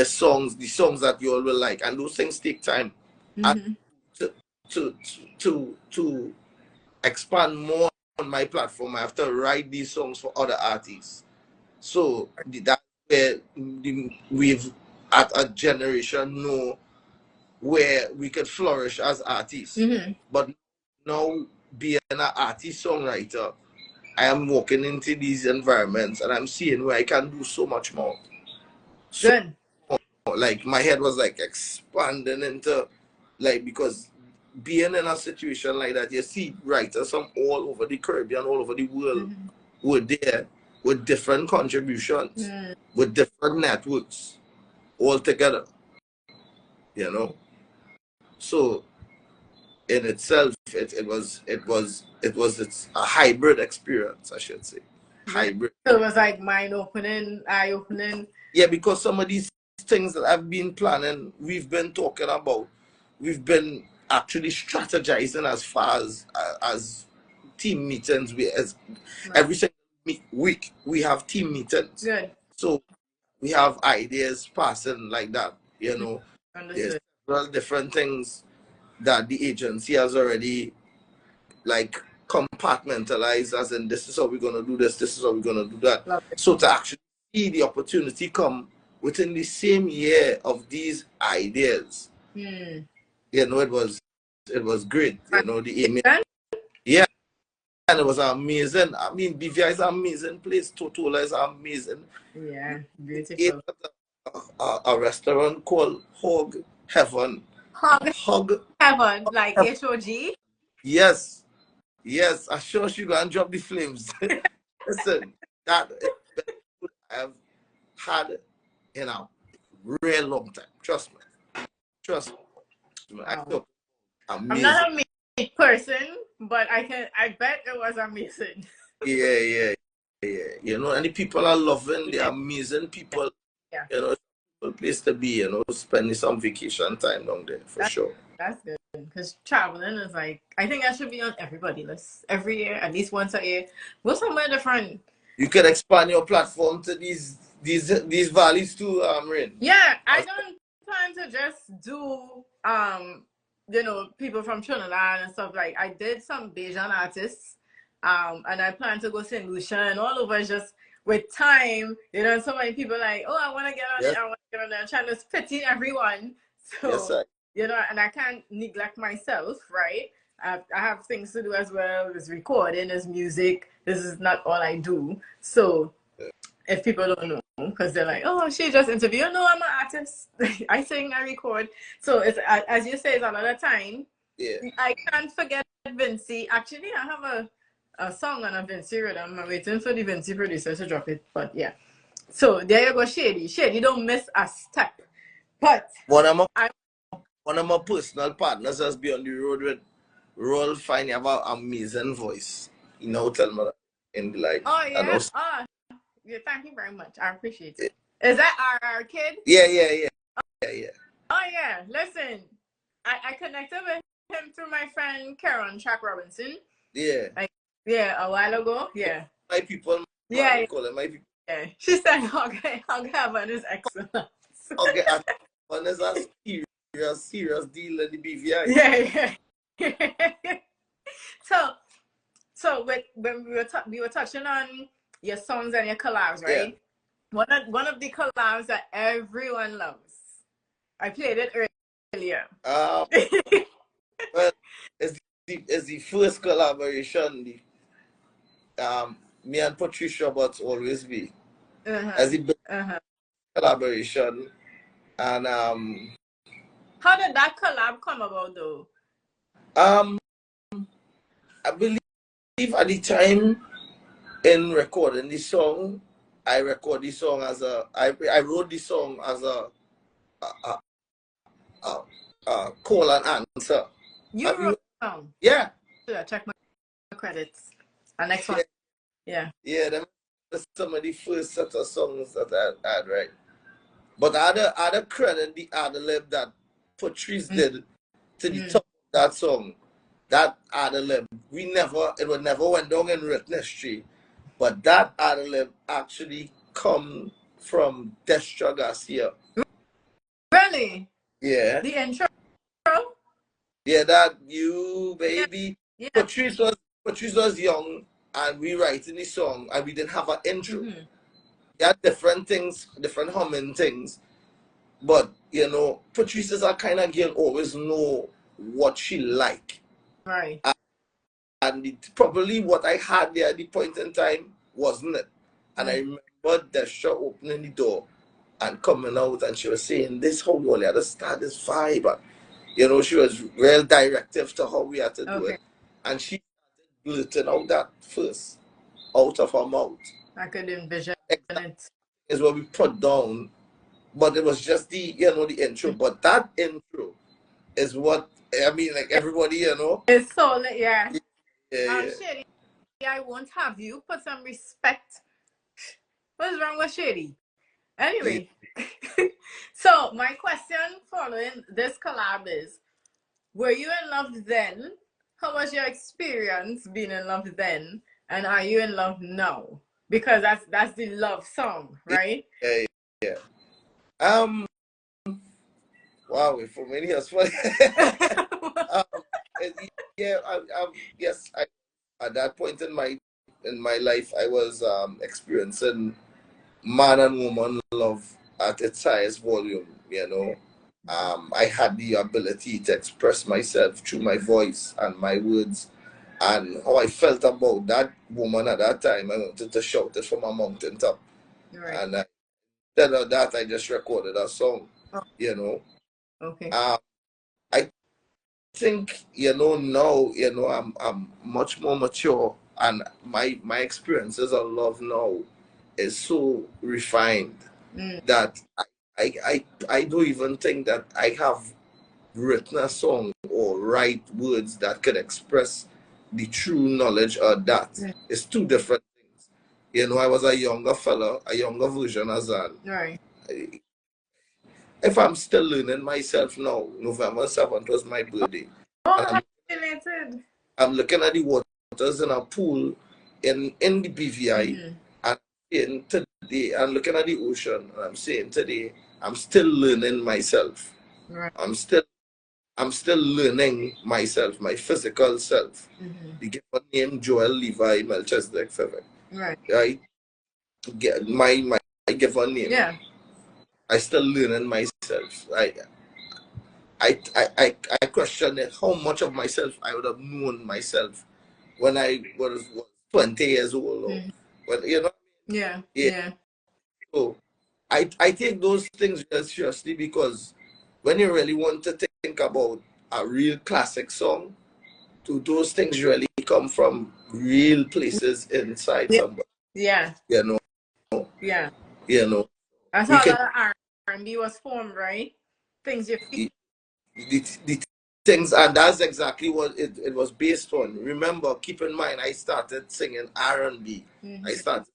songs that you all will like, and those things take time. And to expand more on my platform, I have to write these songs for other artists. So that's where we've at a generation know where we could flourish as artists. But now, being an artist songwriter, I am walking into these environments and I'm seeing where I can do so much more. Good. Like my head was like expanding into, like, because being in a situation like that, you see writers from all over the Caribbean, all over the world, were there with different contributions, with different networks, all together. You know, so in itself, it was a hybrid experience, I should say. Hybrid. So it was like mind opening, eye opening. Yeah, because some of these things that I've been planning, we've been talking about, we've been actually strategizing as far as team meetings. Every single week we have team meetings. Good. So we have ideas passing like that. You know, Understood. there's several different things that the agency has already like compartmentalized, as in this is how we're gonna do this is how we're gonna do that. So to actually see the opportunity come within the same year of these ideas, you know, it was great. You know, the email, yeah, and it was amazing. I mean, BVI is an amazing place. Totola is amazing. Yeah, beautiful. A restaurant called Hog Heaven. Hog Heaven, like HOG. Yes, I'm sure she gonna drop the flames. Listen, that is the best food I've had in a real long time. Trust me. Wow. I'm not a meat person, but I bet it was amazing. Yeah. You know, and the people are loving, they're amazing people. Yeah. You know, it's a good place to be, you know, spending some vacation time down there for sure. That's good, because traveling is like, I think I should be on everybody's list every year, at least once a year. Go somewhere different. You can expand your platform to these valleys too, Rane. Yeah, I don't plan to just do you know, people from Trinidad and stuff. Like I did some Bajan artists, and I plan to go St. Lucia and all over. Just with time, you know, so many people like, oh, I want to get on it, I want to get on there. I'm trying to fit in everyone. So you know, and I can't neglect myself, right? I have things to do as well. There's recording, there's music. This is not all I do. So if people don't know, because they're like, oh, she just interviewed. No, I'm an artist. I sing, I record. So it's, as you say, it's another time. Yeah. I can't forget Vinci. Actually, I have a song on a Vinci rhythm. I'm waiting for the Vinci producer to drop it. But yeah. So there you go, Shady. Shady, don't miss a step. But one of my personal partners has been on the road with Roll Fine. You have an amazing voice. You know, tell me that in the light. Oh yeah. Yeah, thank you very much. I appreciate it. Is that our kid? Yeah. Oh yeah. Listen, I connected with him through my friend Karen Chuck Robinson. Yeah. A while ago. Yeah. My people. Yeah. Call it my people. Yeah. She said, "Okay, Heaven is excellent." Okay. one is a serious deal in the BVI. Yeah. So when we were touching on your songs and your collabs, right? Yeah. One of the collabs that everyone loves. I played it earlier. Well, it's the first collaboration. Me and Patricia but always be as the collaboration. And how did that collab come about though? I believe at the time in recording the song, I record the song as I wrote the song as a call and answer. You wrote the song? Yeah. Should I check my credits? The next one. Yeah. Yeah, that's some of the first set of songs that I had, right? But I had a credit the ad-lib that Patrice did to the top of that song. That ad-lib, it never went down in written history. But that ad-lib actually come from Destra Garcia. Really? Yeah. The intro? Yeah, that you baby. Yeah. Patrice was young and we writing the song and we didn't have an intro. We had different things, different humming things. But you know, Patrice is a kind of girl always know what she like. Right. And probably what I had there at the point in time wasn't it. And I remember Destra opening the door and coming out and she was saying, this how you only had to start this vibe. And, you know, she was real directive to how we had to do it. And she started blurting out that first out of her mouth. I could envision it. Is what we put down. But it was just the intro. But that intro is what, I mean, like everybody, you know. It's so, yeah. Yeah. Shady, I won't have you put some respect. What's wrong with Shady? Anyway, so my question following this collab is, were you in love then? How was your experience being in love then? And are you in love now? Because that's the love song, right? Yeah. Wow, for many as well. Yes, at that point in my life, I was experiencing man and woman love at its highest volume. You know, I had the ability to express myself through my voice and my words, and how I felt about that woman at that time. I wanted to shout it from a mountaintop, and instead of that, I just recorded a song. You know. Okay. I think now I'm much more mature, and my experiences of love now is so refined that I don't even think that I have written a song or write words that could express the true knowledge of that. It's two different things. You know, I was a younger fella, a younger version of ZAN. Right. If I'm still learning myself now, November 7th was my birthday. Oh, I'm looking at the waters in a pool in the BVI, and saying today, I'm looking at the ocean, and I'm saying today, I'm still learning myself. Right. I'm still learning myself, my physical self. The given name Joel Levi Melchizedek Fevet. Right? My given name. Yeah. I still learning myself. I question it, how much of myself I would have known myself when I was 20 years old. But you know. Yeah. So I take those things very seriously, because when you really want to think about a real classic song, those things really come from real places inside somebody. Yeah. You know. Yeah. You know. That's how the R&B was formed, right? Things you feel. The things, and that's exactly what it was based on. Remember, keep in mind, I started singing R&B. I started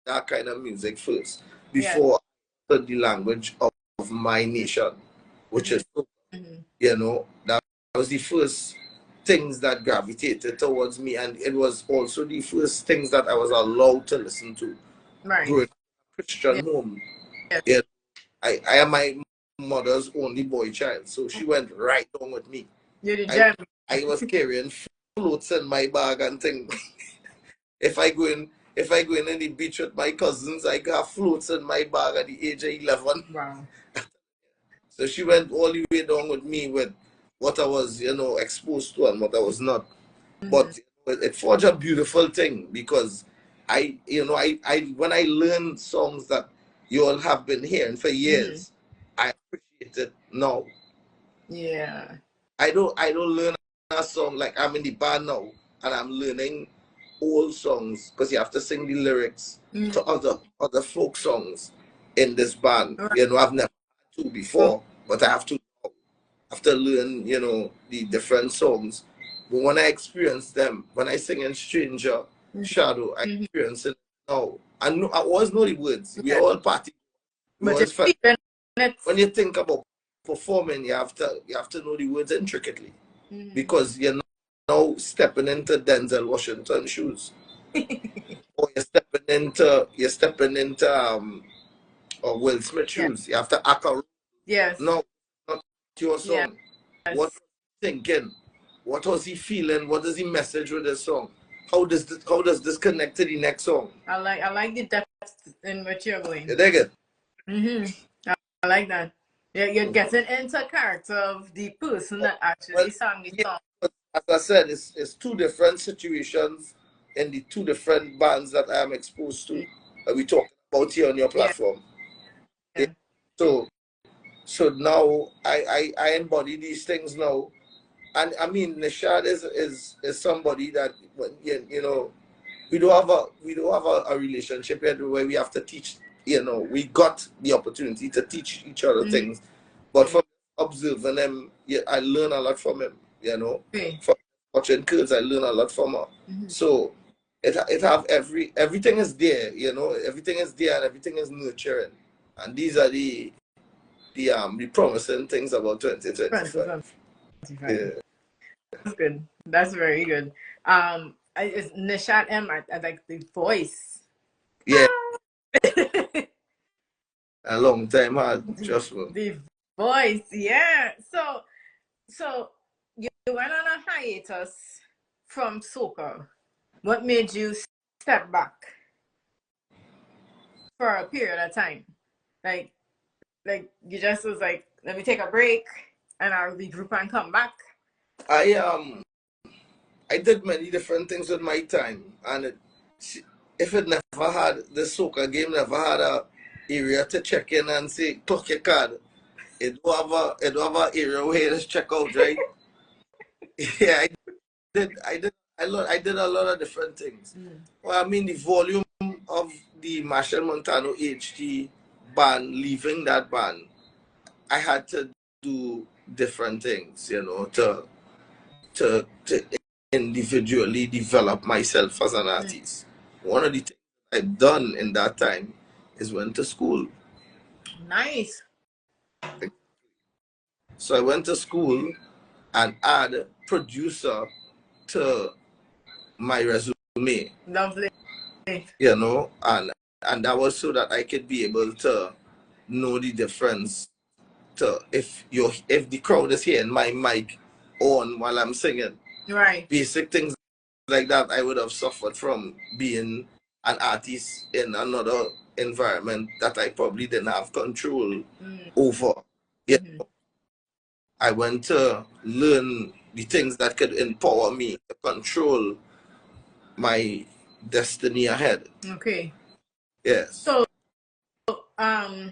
that kind of music first before I learned the language of my nation, which is soca. You know, that was the first things that gravitated towards me, and it was also the first things that I was allowed to listen to. Right. Growing up in a Christian home. Yeah. I am mother's only boy child, so she went right on with me. You're the gem. I was carrying floats in my bag and things. If I go in the beach with my cousins, I got floats in my bag at the age of 11. Wow. So she went all the way down with me with what I was, exposed to and what I was not. But it forged a beautiful thing because I when I learned songs that you all have been hearing for years, I appreciate it now. Yeah. I don't learn a song like I'm in the band now and I'm learning old songs because you have to sing the lyrics to other folk songs in this band. Right. I've never had to before, but I have to learn, the different songs. But when I experience them, when I sing in Stranger, Shadow, I experience it now. I always know the words. We all party. We always when you think about performing, you have to know the words intricately because you're now stepping into Denzel Washington shoes, or you're stepping into or Will Smith shoes. You have to act a no, not your song. What was he thinking? What was he feeling? What is the message with this song? How does this connect to the next song? I like the depth in which you're going. You dig it? I like that. You're getting into character of the person that actually sang the song. As I said, it's two different situations in the two different bands that I am exposed to that we talk about here on your platform. Yeah. So now I embody these things now. And I mean, Nishad is somebody that we don't have a relationship yet where we have to teach. We got the opportunity to teach each other things, but from observing him, I learn a lot from him. From watching kids, I learn a lot from her. So it have everything is there. Everything is there and everything is nurturing, and these are the promising things about 2025. Yeah. That's good. That's very good. It's Nishat M. I like the voice. Yeah. A long time hard, trust me. The voice, yeah. So you went on a hiatus from soca. What made you step back for a period of time? Like you just was like, let me take a break and I'll regroup and come back. I did many different things with my time, and if it never had the soca game never had a area to check in and say clock your card, it don't have a area where you just check out, right? Yeah, I did a lot of different things. Well, I mean, the volume of the Marshall Montano HT band, leaving that band, I had to do different things, to individually develop myself as an artist. One of the things I've done in that time is went to school. Nice. So I went to school and add producer to my resume. Lovely. And that was so that I could be able to know the difference to if the crowd is hearing my mic on while I'm singing. Right. Basic things like that I would have suffered from being an artist in another environment that I probably didn't have control over. I went to learn the things that could empower me to control my destiny ahead. Okay. Yes. So I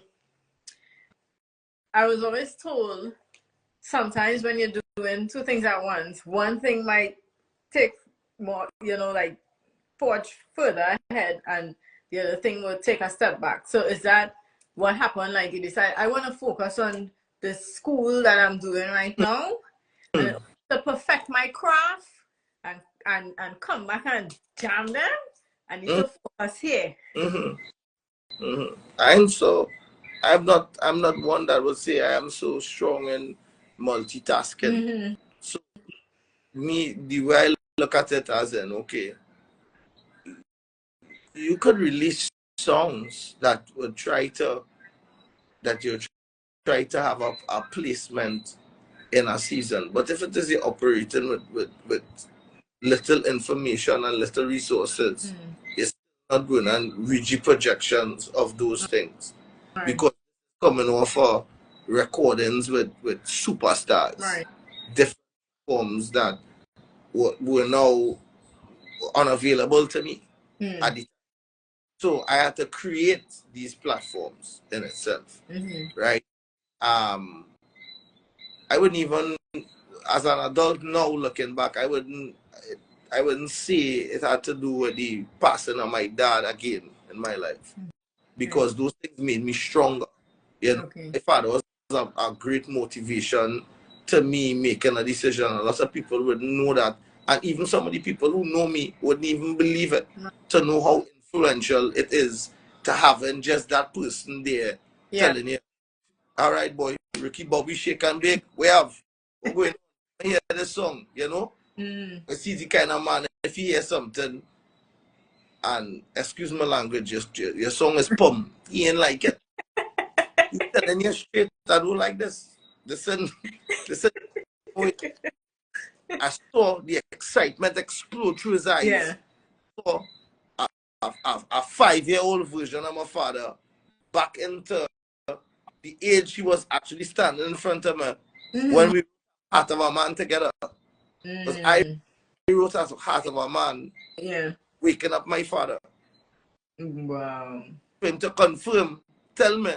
was always told sometimes when you're doing two things at once, one thing might take more, like forge further ahead, and the other thing will take a step back. So is that what happened? Like you decide, I want to focus on the school that I'm doing right now and to perfect my craft and come back and jam them. I need to focus here. I'm not one that would say I am so strong in multitasking. So the way I look at it as in, okay, you could release songs that you're try to have a placement in a season. But if it is you're operating with little information and little resources, it's not going and rigid projections of those things. Right. Because coming off of recordings with superstars, right. different forms that were now unavailable to me at the time. So I had to create these platforms in itself, right? I wouldn't even, as an adult now looking back, I wouldn't say it had to do with the passing of my dad again in my life, because those things made me stronger. You know, my father was a great motivation to me making a decision. A lot of people wouldn't know that, and even some of the people who know me wouldn't even believe it, to know how influential it is to having just that person there telling you, all right, boy, Ricky Bobby, shake and bake, we're going to hear this song, you know? It's the kind of man, if you hear something, and excuse my language, your song is pum, he ain't like it. He's telling you straight, I don't like this. Listen. I saw the excitement explode through his eyes. Yeah. I saw a 5-year-old version of my father back into the age he was actually standing in front of me when we wrote Heart of a Man together. Because I wrote Heart of a Man, waking up my father. Wow. For him to confirm, tell me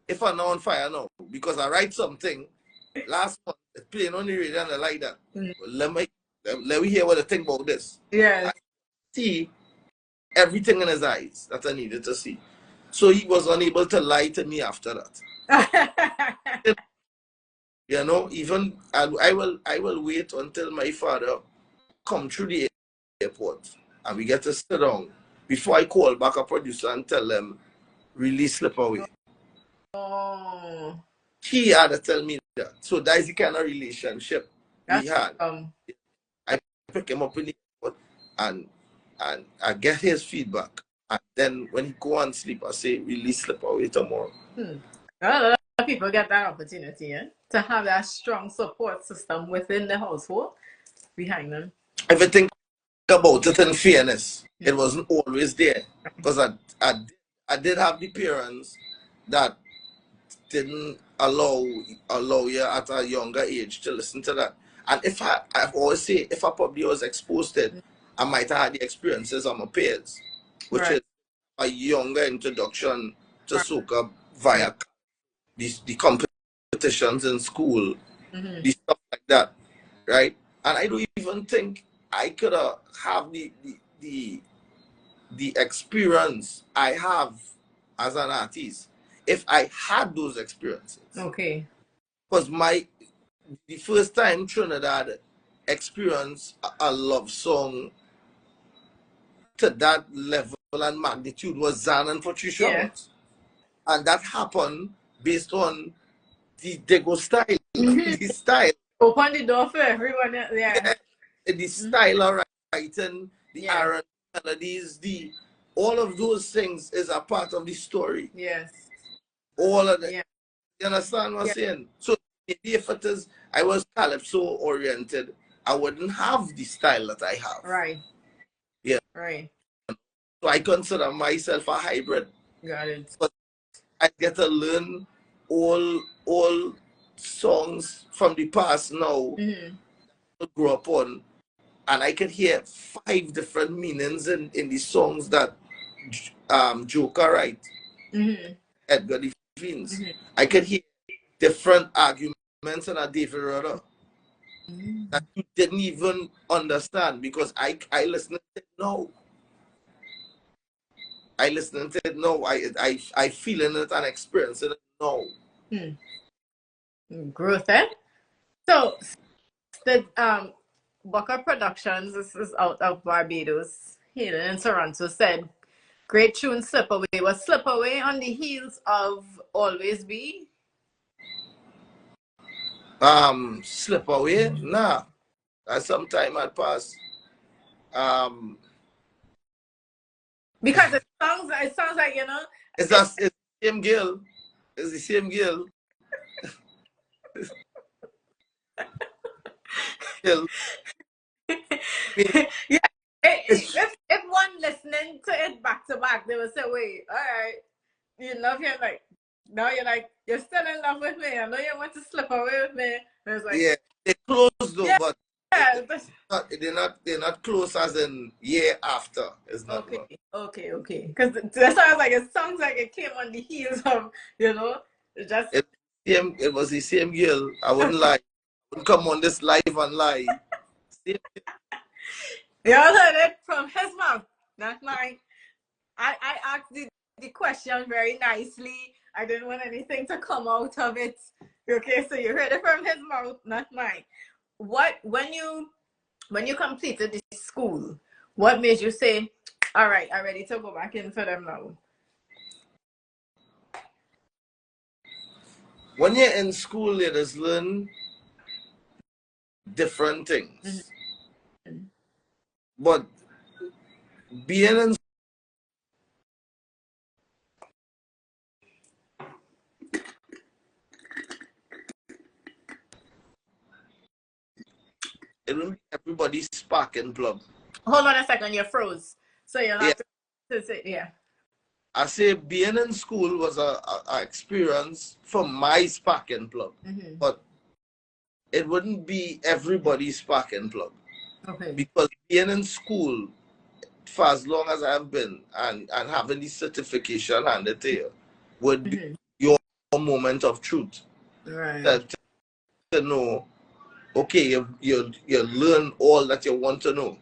if I'm not on fire now. Because I write something last month, it's playing on the radio and I like that. Well, let me hear what I think about this. Yes. I see everything in his eyes that I needed to see. So he was unable to lie to me after that. You know, even I will wait until my father come through the airport and we get to sit down before I call back a producer and tell them, release Slip Away. Oh. He had to tell me that. So that is the kind of relationship we had. I pick him up in the airport and I get his feedback. And then when he go and sleep, I say, release Slip Away tomorrow. A lot of people get that opportunity, to have that strong support system within the household behind them. If you think about it in fairness, it wasn't always there. Because I did have the parents that didn't allow you at a younger age to listen to that. And I've always say, if I probably was exposed to it, I might have had the experiences of my peers, which is a younger introduction to soca via the competitions in school, the stuff like that, right? And I don't even think I could have the experience I have as an artist if I had those experiences. Okay. Because the first time Trinidad experienced a love song to that level and magnitude was ZAN and Patricia. Yeah. And that happened based on the Dego style. The style. Open the door for everyone. Yeah. The style of writing, the R&B melodies, all of those things is a part of the story. Yes. All of that. You understand what I'm saying? So maybe if it is, I was calypso oriented, I wouldn't have the style that I have. Right. Yeah. Right. So I consider myself a hybrid. Got it. But I get to learn all songs from the past now to grow up on. And I can hear 5 different meanings in the songs that Joker write. Edgar the Fiends. I can hear different arguments in a David Rudder that you didn't even understand because I listen to it now. I listen to it now. I feel it and experience it now. Growth, So the Booker Productions, this is out of Barbados, here in Toronto, said great tune Slip Away. Was Slip Away on the heels of Always Be? Slip Away? Nah. Some time had passed. Because it sounds like, it's the same girl. It's the same girl. Yeah, Yeah. If one listening to it back to back, they will say, "Wait, all right, you love him like now you're like you're still in love with me. I know you want to slip away with me." And it's like, yeah, they're close though, yeah, but yeah. they're not close as in year after. It's not Okay, no. okay. Because that sounds like it sounds like it came on the heels of, just It was the same girl. I wouldn't lie. I wouldn't come on this live and lie. Same, you all heard it from his mouth, not mine. I asked the question very nicely. I didn't want anything to come out of it. Okay, so you heard it from his mouth, not mine. What when you completed the school, what made you say, all right, I'm ready to go back in for them now? when you're in school, you just learn different things. Mm-hmm. But being in it will be everybody's spark and plug. Hold on a second, you froze. So you'll Yeah, have to say, yeah. I say being in school was a experience for my spark and plug. Mm-hmm. But it wouldn't be everybody's spark and plug. Okay. Because being in school for as long as I've been and having the certification handed to you would be Mm-hmm. your moment of truth. Right. To know, okay, you learn all that you want to know.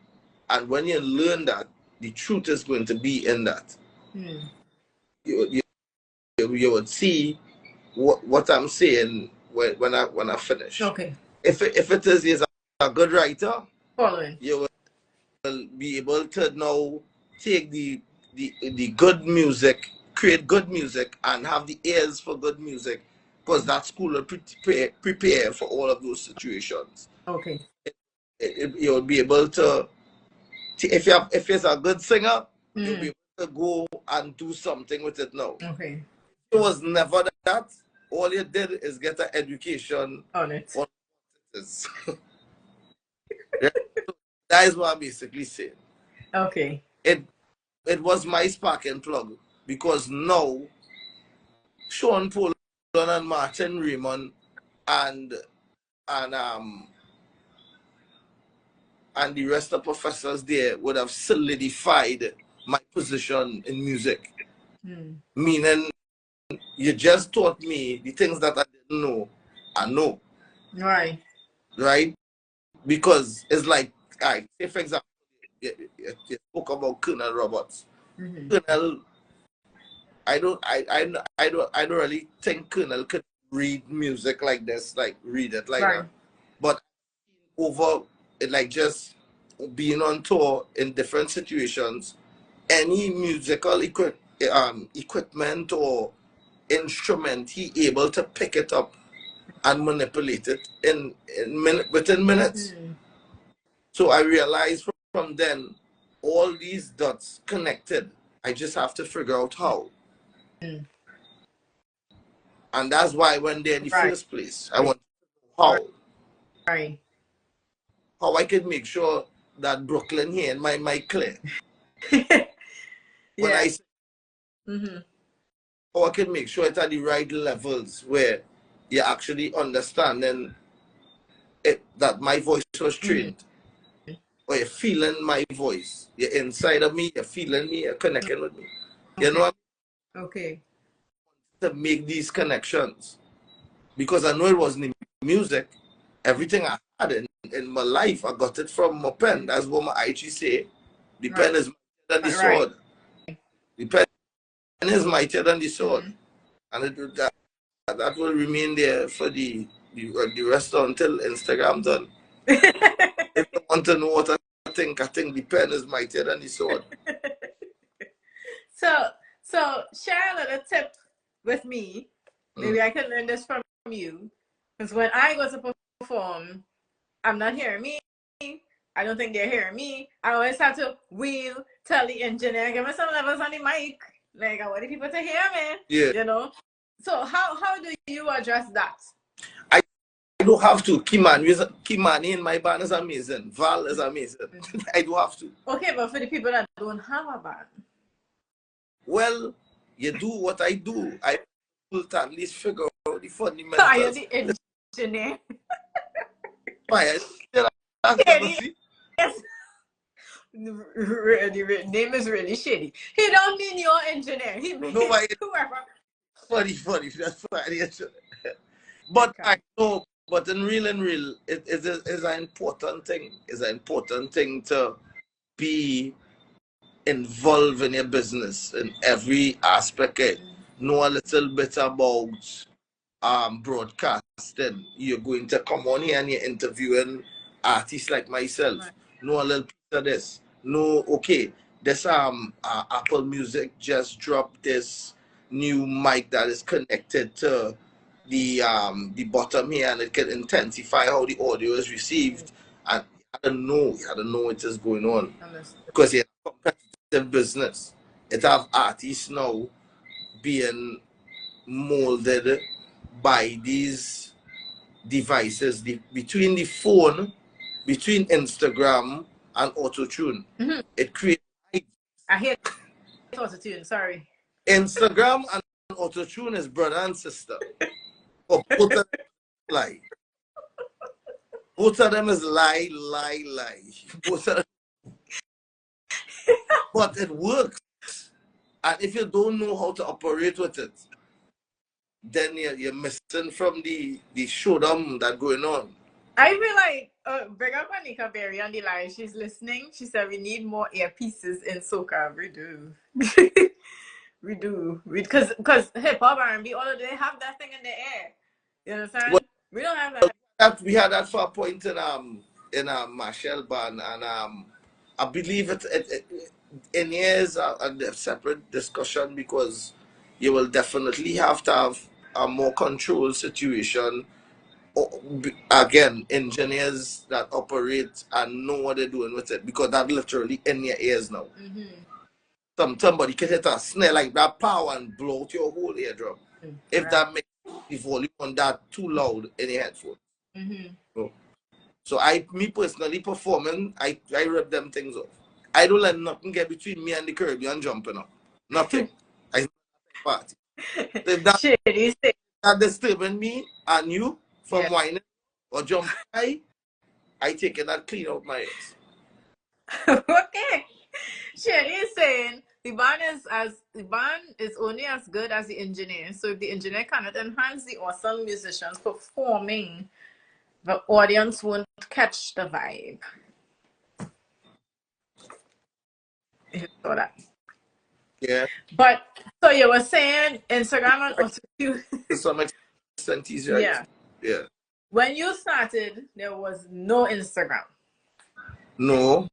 And when you learn that, the truth is going to be in that. Mm. You would see what I'm saying when I finish. Okay. If it is he's a good writer, Following. you will be able to now take the good music, create good music, and have the ears for good music, because that school will prepare for all of those situations. Okay. You'll be able to, if you're a good singer, you'll be Mm. able to go and do something with it now. Okay. It was never that. All you did is get an education On it. on this. That is what I'm basically saying. Okay. It was my spark and plug, because now Sean Paul and Martin Raymond and and um and the rest of professors there would have solidified my position in music. Mm. Meaning, you just taught me the things that I didn't know. I know, Right. right? Because it's like, I say for example, you spoke about Colonel Roberts. Mm-hmm. Colonel, I don't really think Colonel could read music like this, like read it like Right. that. But over it, like just being on tour in different situations, any musical equipment or instrument, he able to pick it up and manipulate it within minutes. Mm. So I realized from then, all these dots connected. I just have to figure out how. Mm. And that's why when they're in the Right. first place, I want to know Right. how I can make sure that Brooklyn here in my mic clear. When Yeah. I say, Mm-hmm. how I can make sure it's at the right levels where you actually understanding it, that my voice was trained. Mm-hmm. Or you're feeling my voice. You're inside of me, you're feeling me, you're connecting with me. Okay. You know what Okay. to make these connections. Because I know it wasn't music. Everything I had in my life, I got it from my pen. That's what my IG say. The pen is mightier than the sword. The pen is mightier than the sword. Mm-hmm. And that will remain there for the rest until Instagram done. If you want to know what I think the pen is mightier than the sword. So share a little tip with me. Maybe I can learn this from you. Because when I go to perform, I'm not hearing me. I don't think they're hearing me. I always have to wheel, tell the engineer, give me some levels on the mic. Like, I want the people to hear me. Yeah. You know? So how do you address that? don't have to. Kimani in my band is amazing. Val is amazing. I do have to. Okay, but for the people that don't have a band. Well, you do what I do. I will at least figure out the fundamentals. Are you the engineer? Fire. Yes. The name is really shady. He don't mean your engineer. He means whoever. Funny. That's funny. But Okay. I know, but in real, it is an important thing. It's an important thing to be involved in your business in every aspect. Know a little bit about broadcasting. You're going to come on here and you're interviewing artists like myself. Right. Know a little bit of this. Know, okay, this Apple Music just dropped this new mic that is connected to the bottom here, and it can intensify how the audio is received. And you had to know what is going on. Because it's a competitive business. It have artists now being molded by these devices between the phone, between Instagram and auto-tune. It creates. I hear auto-tune, sorry. Instagram and auto-tune is brother and sister. Or both of them lie. Both of them is lie. Both of them. But it works. And if you don't know how to operate with it, then you're missing from the showdown that's going on. I feel like, bring up Anika Berry on the line. She's listening. She said we need more earpieces in soca. We do. We do. Because hip-hop, R&B, all of they have that thing in the air. You understand? Well, we don't have that. We had that for a point in Marshall band, and I believe it in years a separate discussion, because you will definitely have to have a more controlled situation. Again, engineers that operate and know what they're doing with it, because that literally in your ears now. Somebody can hit a snare like that power and blow out your whole eardrum if that makes the volume on that too loud in your headphones. So me personally performing, I rip them things off. I don't let nothing get between me and the Caribbean jumping up. Nothing. I party. If that disturbing me and you from whining or jumping, I take it that clean out my ears. Okay. Sherry is saying the band is only as good as the engineer. So if the engineer cannot enhance the awesome musicians performing, the audience won't catch the vibe. You saw that. Yeah. But so you were saying Instagram and auto-tune. To some extent, he's right. Yeah. When you started, there was no Instagram. No.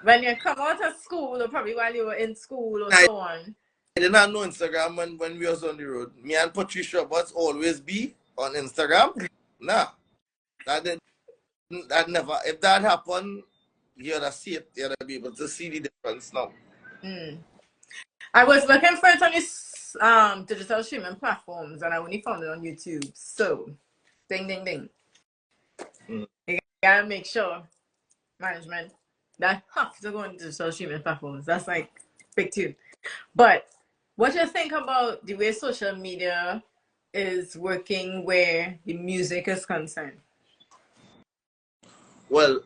When you come out of school, or probably while you were in school or so on. I did not know Instagram when we was on the road. Me and Patricia but always be on Instagram. Nah. That never. If that happened, you'd see it. You'd be able to see the difference now. I was looking for it on these digital streaming platforms, and I only found it on YouTube. So, ding. You gotta make sure, management, that have to go on digital streaming platforms. That's like big too. But what you think about the way social media is working where the music is concerned? Well,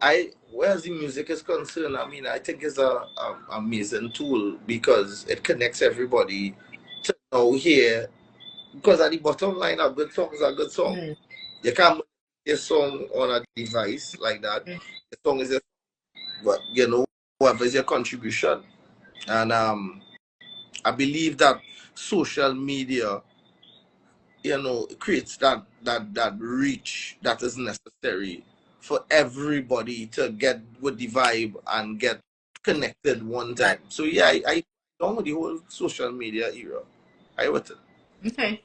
whereas the music is concerned, I mean, I think it's a amazing tool, because it connects everybody to now hear. Because at the bottom line, a good song is a good song. You can't put a song on a device like that. The song is but whatever is your contribution. And I believe that social media, creates that reach that is necessary for everybody to get with the vibe and get connected one time. So yeah, I done with the whole social media era. I with it. Okay.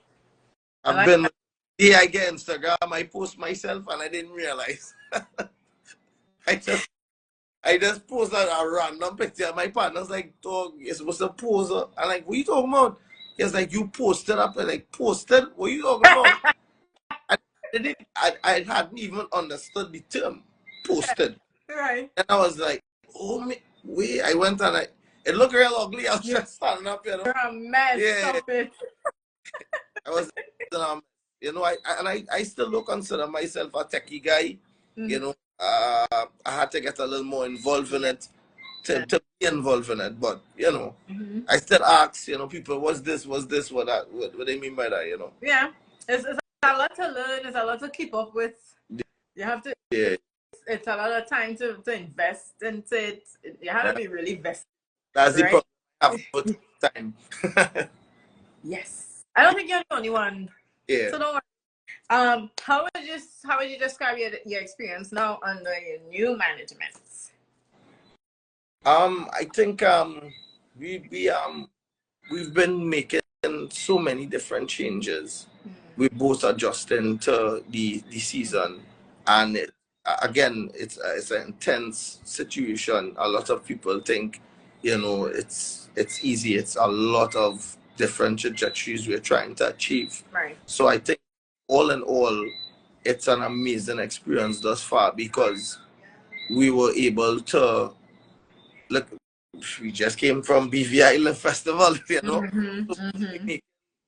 I get Instagram, I post myself and I didn't realize. I just posted a random picture. My partner's like, dog, you're supposed to pose. I'm like, what are you talking about? He's like, you posted up. I'm like, posted? What are you talking about? I hadn't even understood the term posted. Right. And I was like, oh, wait, I went and it looked real ugly. I was just standing up, you know. You're a mess. Yeah. Stop it. I was, you know, I still don't consider myself a techie guy. You know, I had to get a little more involved in it to be involved in it. But, you know, I still ask, you know, people, what's this, what they mean by that, you know? Yeah. It's a lot to learn. It's a lot to keep up with. You have to, it's a lot of time to invest into it. You have to be really vested. That's the right? problem. I have to put time. Yes. I don't think you're the only one. Yeah. So don't worry. How would you describe your experience now under your new management? I think we've been making so many different changes. We're both adjusting to the season, and again, it's an intense situation. A lot of people think, you know, it's easy. It's a lot of different trajectories we're trying to achieve. Right. So I think, all in all, it's an amazing experience thus far because we were able to look. We just came from BV Island Festival, you know.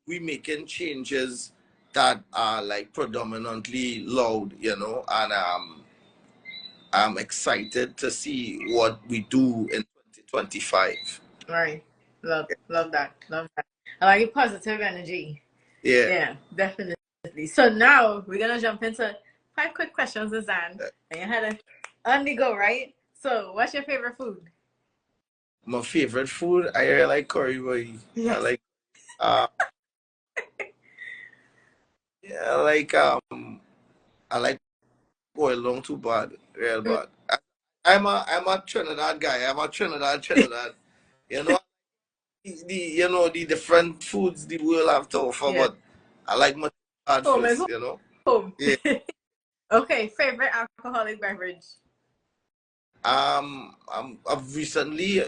We making changes that are like predominantly loud, you know, and I'm excited to see what we do in 2025. Right. Love that. Love that. I like your positive energy. Yeah. Yeah, definitely. So now we're gonna jump into 5 quick questions with ZAN. And you had on the go, right? So what's your favorite food? My favorite food, I really like curry boy. Yes. I like I like oil long too bad, real bad. I'm a Trinidad guy. I'm a Trinidad. You know, the different foods the world have to offer, but I like my hard first, you know. Home. Yeah. Okay, favorite alcoholic beverage. I've recently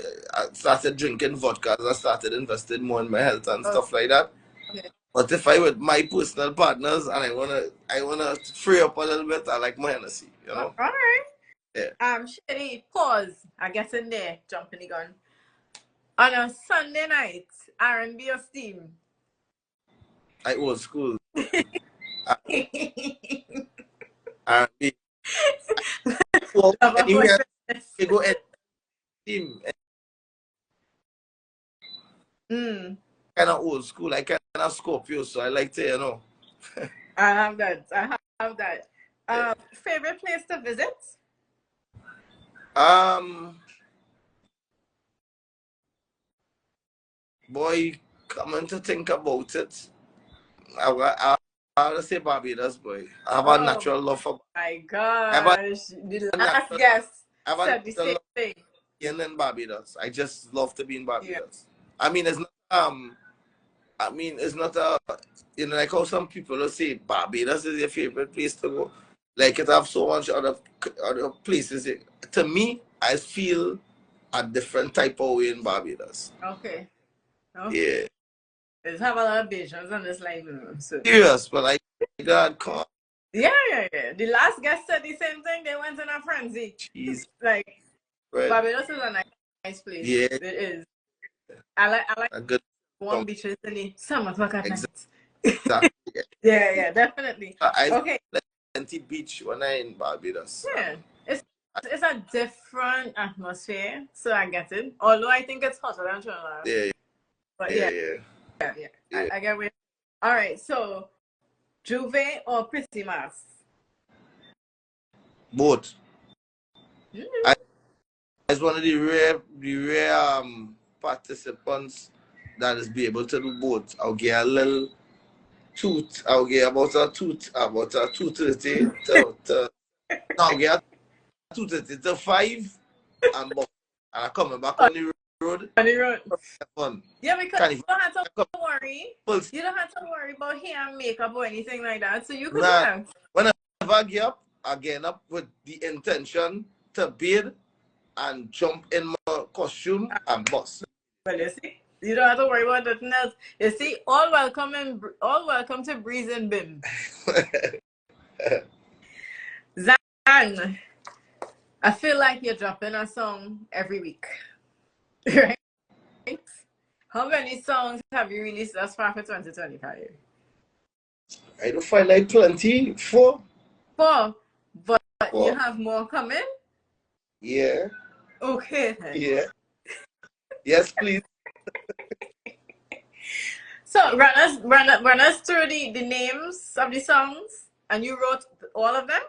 started drinking vodka as I started investing more in my health and stuff like that. Okay. But if I with my personal partners and I wanna free up a little bit, I like my Hennessy, you know. All right. Yeah. Shitty, pause. I guess in there, jumping the gun. On a Sunday night, R&B or steam? I old school. R&B. Well, anywhere you go at steam. Kind of old school. I kind of Scorpio, so I like to, you know. I have that. Favorite place to visit? Boy, coming to think about it, I would say Barbados, boy. I have a natural love for. My gosh, the last guest said the same thing. In Barbados, I just love to be in Barbados. Yeah. I mean, it's not a, you know, like how some people will say Barbados is your favorite place to go. Like it have so much other places. To me, I feel a different type of way in Barbados. Okay. Yeah. It's have a lot of visions on this line. So. Yes, but like God, come on. Yeah. The last guest said the same thing. They went in a frenzy. Jeez. Like right. Barbados is a nice place. Yeah. It is. I like a good warm beaches in the summer. Exactly. Yeah, definitely. Okay. Plenty beach when I in Barbados. Yeah. It's a different atmosphere, so I get it. Although I think it's hotter than Trinidad. Yeah. But yeah. I get it. All right, so Juve or Pretty Mass? Both. As one of the rare participants that is be able to do both. I'll get a little toot. I'll get about a 230 to I'll get a 230 to 5 and I coming back on the road. Fun. Yeah, because you don't have to worry. You don't have to worry about hair and makeup or anything like that. So you could do that. Whenever I get up, I get up with the intention to bathe and jump in my costume and bust. Well, you see, you don't have to worry about nothing else. You see, all welcome to Breeze and Bim. Rane, I feel like you're dropping a song every week, right? How many songs have you released thus far for 2025? I don't find like 24. 4, but 4. you have more coming? Yeah. Okay then. Yeah. Yes, please. So run us through the names of the songs, and you wrote all of them?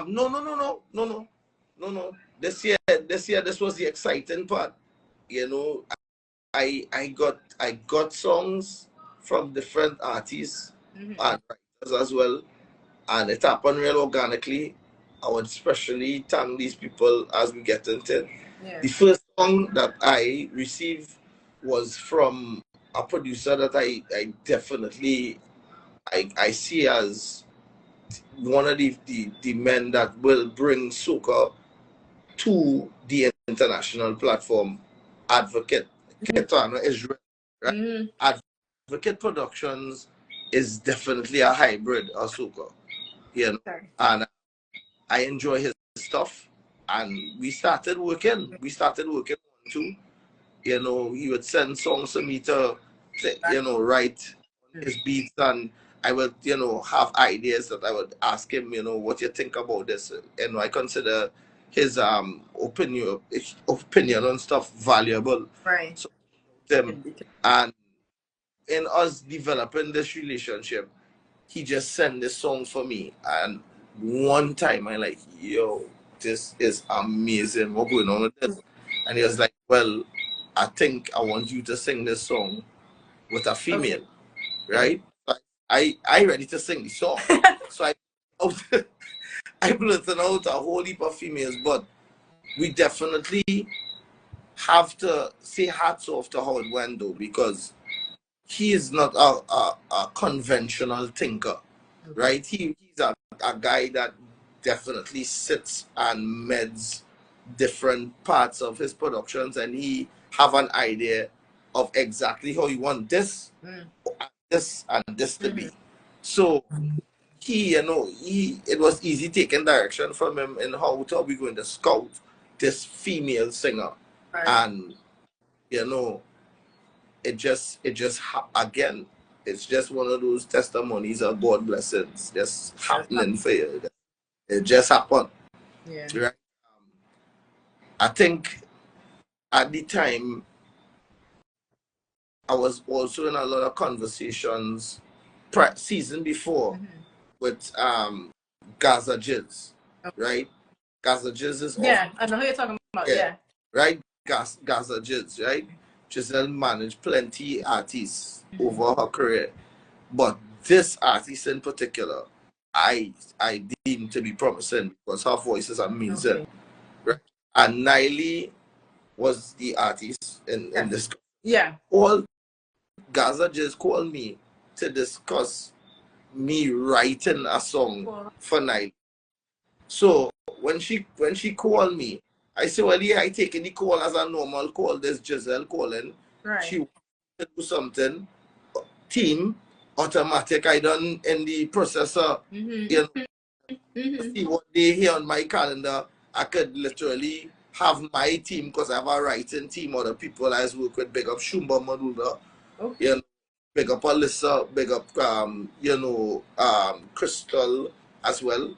No. This year, this was the exciting part. You know, I got songs from different artists and writers as well, and it happened real organically. I would especially thank these people as we get into it. Yeah. The first song that I received was from a producer that I definitely I see as one of the men that will bring soca to the international platform. Advocate Ketana Israel, right? Advocate Productions is definitely a hybrid of soca, you know, and I enjoy his stuff. And we started working on too. You know, he would send songs to me to you know, write his beats, and I would, you know, have ideas that I would ask him, you know, what you think about this. You know, I consider his opinion on stuff valuable. Right. So and in us developing this relationship, he just sent this song for me, and one time I like, yo, this is amazing. What going on with this? And he was like, well, I think I want you to sing this song with a female, right? So I ready to sing the song. So I blurted out a whole heap of females, but we definitely have to say hats off to Howard Wendo, because he is not a conventional thinker, right? He's a guy that definitely sits and meds different parts of his productions, and he have an idea of exactly how you want this, and this to be. So he, you know, it was easy taking direction from him in how we going to scout this female singer, and you know, again, it's just one of those testimonies of God blessings just happening for you. It just happened. Yeah. Right? I think at the time I was also in a lot of conversations season before with Gaza Jizz, right? Gaza Jizz is I know who you're talking about. Yeah. Right? Gaza Jizz, right? Giselle managed plenty artists over her career, but this artist in particular, I deem to be promising because her voice is amazing. Right? And Niley was the artist in this. Yeah. All Gaza just called me to discuss me writing a song for Niley. So when she called me, I said, well, yeah, I taking the call as a normal call. There's Giselle calling. Right. She wanted to do something. Team, automatic. I done in the processor. You know, see what day here on my calendar. I could literally have my team, because I have a writing team, other people I work with. Big up Shumba Maduda. You know, big up Alyssa. Big up you know, Crystal as well.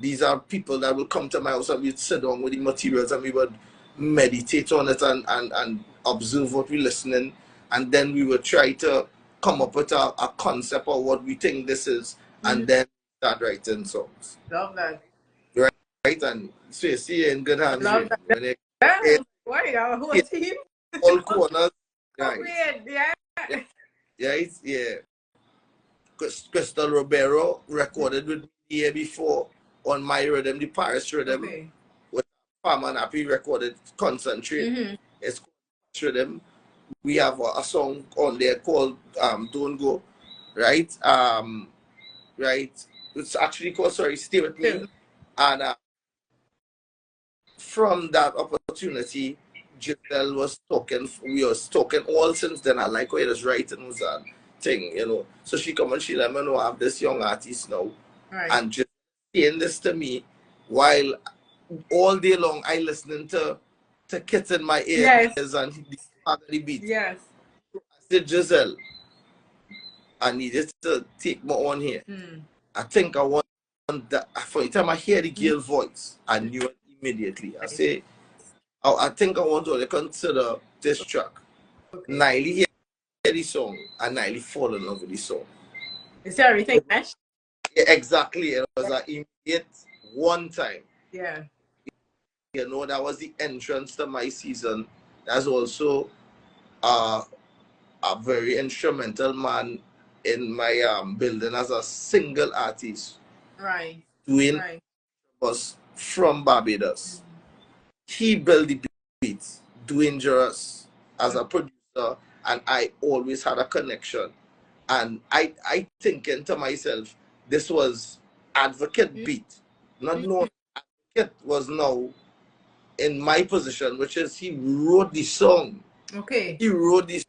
These are people that will come to my house and we'd sit down with the materials and we would meditate on it and observe what we're listening, and then we would try to come up with a concept of what we think this is, and then start writing songs. Love that. Right? And so you see in good hands. Love that. When a whole team. All corners. Right. Yeah. Yeah. Crystal Roberto recorded with me the year before on my rhythm, the Paris rhythm, with Farm and Happy recorded Concentrate. It's rhythm. We have a song on there called Don't Go, right? Right. It's actually called Stay With Me. And from that opportunity, Giselle was talking, we was talking all since then. I like what he was writing was that thing, you know. So she come and she let me know I have this young artist now. Right. And just saying this to me while all day long I listening to Kits in my ears and the beat. Yes. I said, Giselle, I needed to take my own here. I think I want that. For the time I hear the girl voice, I knew it immediately. I say, I think I want to consider this track. Niley hear the song and Niley fall in love with the song. Is everything matched? Yeah, exactly. It was an immediate one time. Yeah. You know, that was the entrance to my season. That's also a very instrumental man in my building as a single artist. Right. Doing was from Barbados. He built the beats, Dangerous as a producer, and I always had a connection. And I thinking to myself, this was Advocate beat. Not knowing Advocate was now in my position, which is he wrote the song. Okay. He wrote this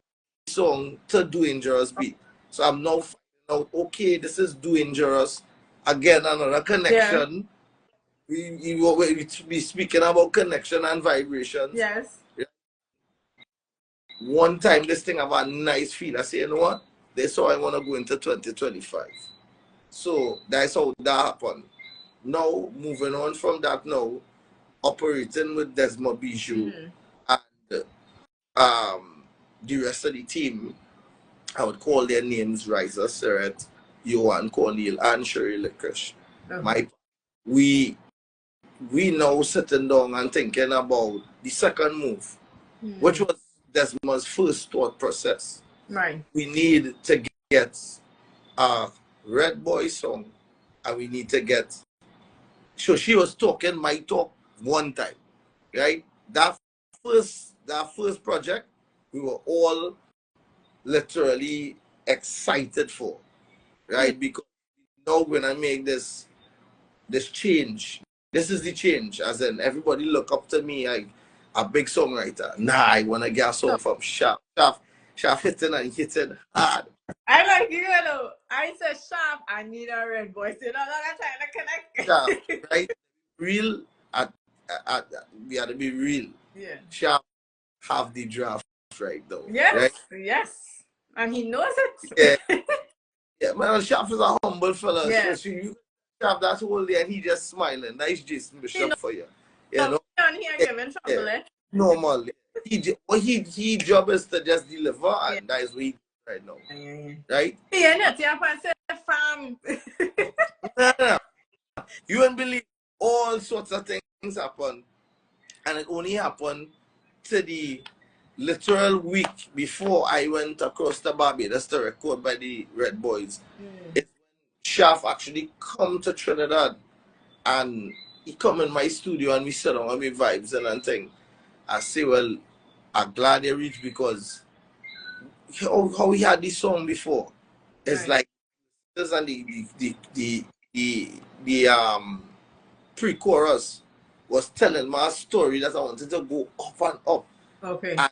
song to Dangerous beat. So I'm now finding out, okay, this is Dangerous. Again, another connection. We be speaking about connection and vibrations. Yes. One time this thing have a nice feel. I say, you know what? That's how I want to go into 2025. So that's how that happened. Now, moving on from that now, operating with Desmond Bijou and the rest of the team, I would call their names Riza Seret, Johan Cornel, and Sherry Licorice. We now sitting down and thinking about the second move, which was Desmond's first thought process. Right. We need to get a Red Boy song, and we need to get. So she was talking my talk one time, right? That first project, we were all literally excited for, right? Because now when I make this change, this is the change, as in everybody look up to me like a big songwriter. Nah, I want to get a song from Sharp hitting and hitting hard. I like you know. I said Sharp, I need a Red Boy. So that's trying to connect. Sharp, right? Real, we had to be real. Yeah. Sharp have the draft right though. Yes, right? yes. And he knows it. Yeah, man, Sharp is a humble fella. Yeah. So you have that whole day and he just smiling. Nice Jason Bishop for you. You know? Normal. He job is to just deliver, and that is what he does right now. Right? No. You won't believe all sorts of things happen, and it only happened to the literal week before I went across the Barbados to record by the Red Boys. It's when Shaft actually come to Trinidad, and he come in my studio and we sit down and we vibes and thing. I say, well, I'm glad they reached because how we had this song before. It's like this and the pre-chorus was telling my story that I wanted to go up and up. Okay. And the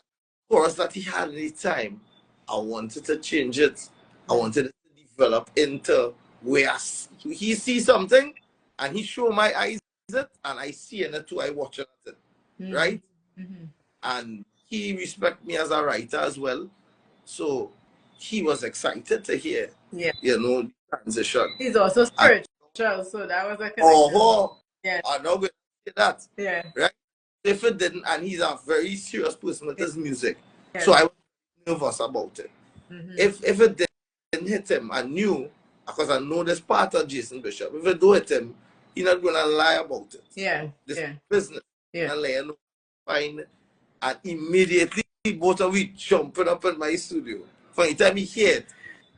chorus that he had at the time, I wanted to change it. I wanted it to develop into where he sees something and he show my eyes it and I see it too. I watch it, right? And he respect me as a writer as well. So he was excited to hear, you know, the transition. He's also spiritual, so that was a connection. Yeah. I'm not going to say that. Yeah. Right? If it didn't, and he's a very serious person with his music. Yeah. So I was nervous about it. If it didn't hit him, I knew, because I know this part of Jason Bishop, if it don't hit him, he's not going to lie about it. Yeah. This business. Yeah. And lie, fine. And immediately, both of we jumping up in my studio. From the time he hear it,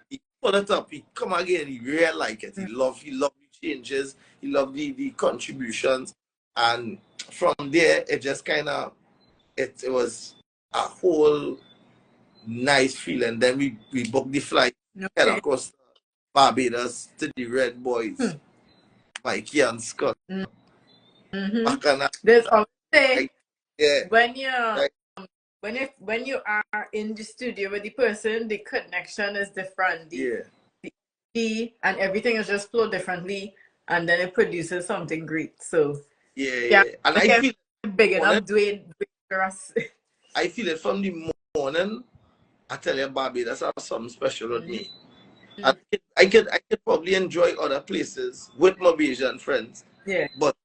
he put it up, he come again, he really like it. He love the changes, he loved the contributions. And from there, it just kind of, it was a whole nice feeling. Then we booked the flight head across Barbados to the Red Boys, Mikey and Scott. There's always when you are in the studio with the person, the connection is different. And everything is just flow differently. and then it produces something great. So yeah. And I feel big enough doing for us. I feel it from the morning. I tell you, Barbados has something special with me. And I could probably enjoy other places with my Bayesian friends. Yeah. But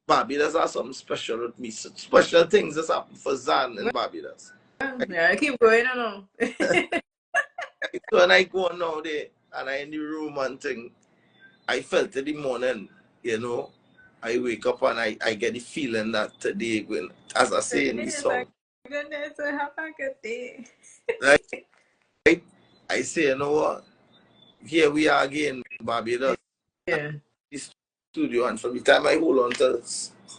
Barbados has something special with me. So special things that's happened for ZAN in Barbados. Yeah, I keep going on. So when I go now there and I in the room and thing, I felt it in the morning, you know. I wake up and I get the feeling that today, when, as I say in the song, Goodness, have a good day. right? I say, you know what? Here we are again, Barbados. Yeah. This studio, and from the time I hold on to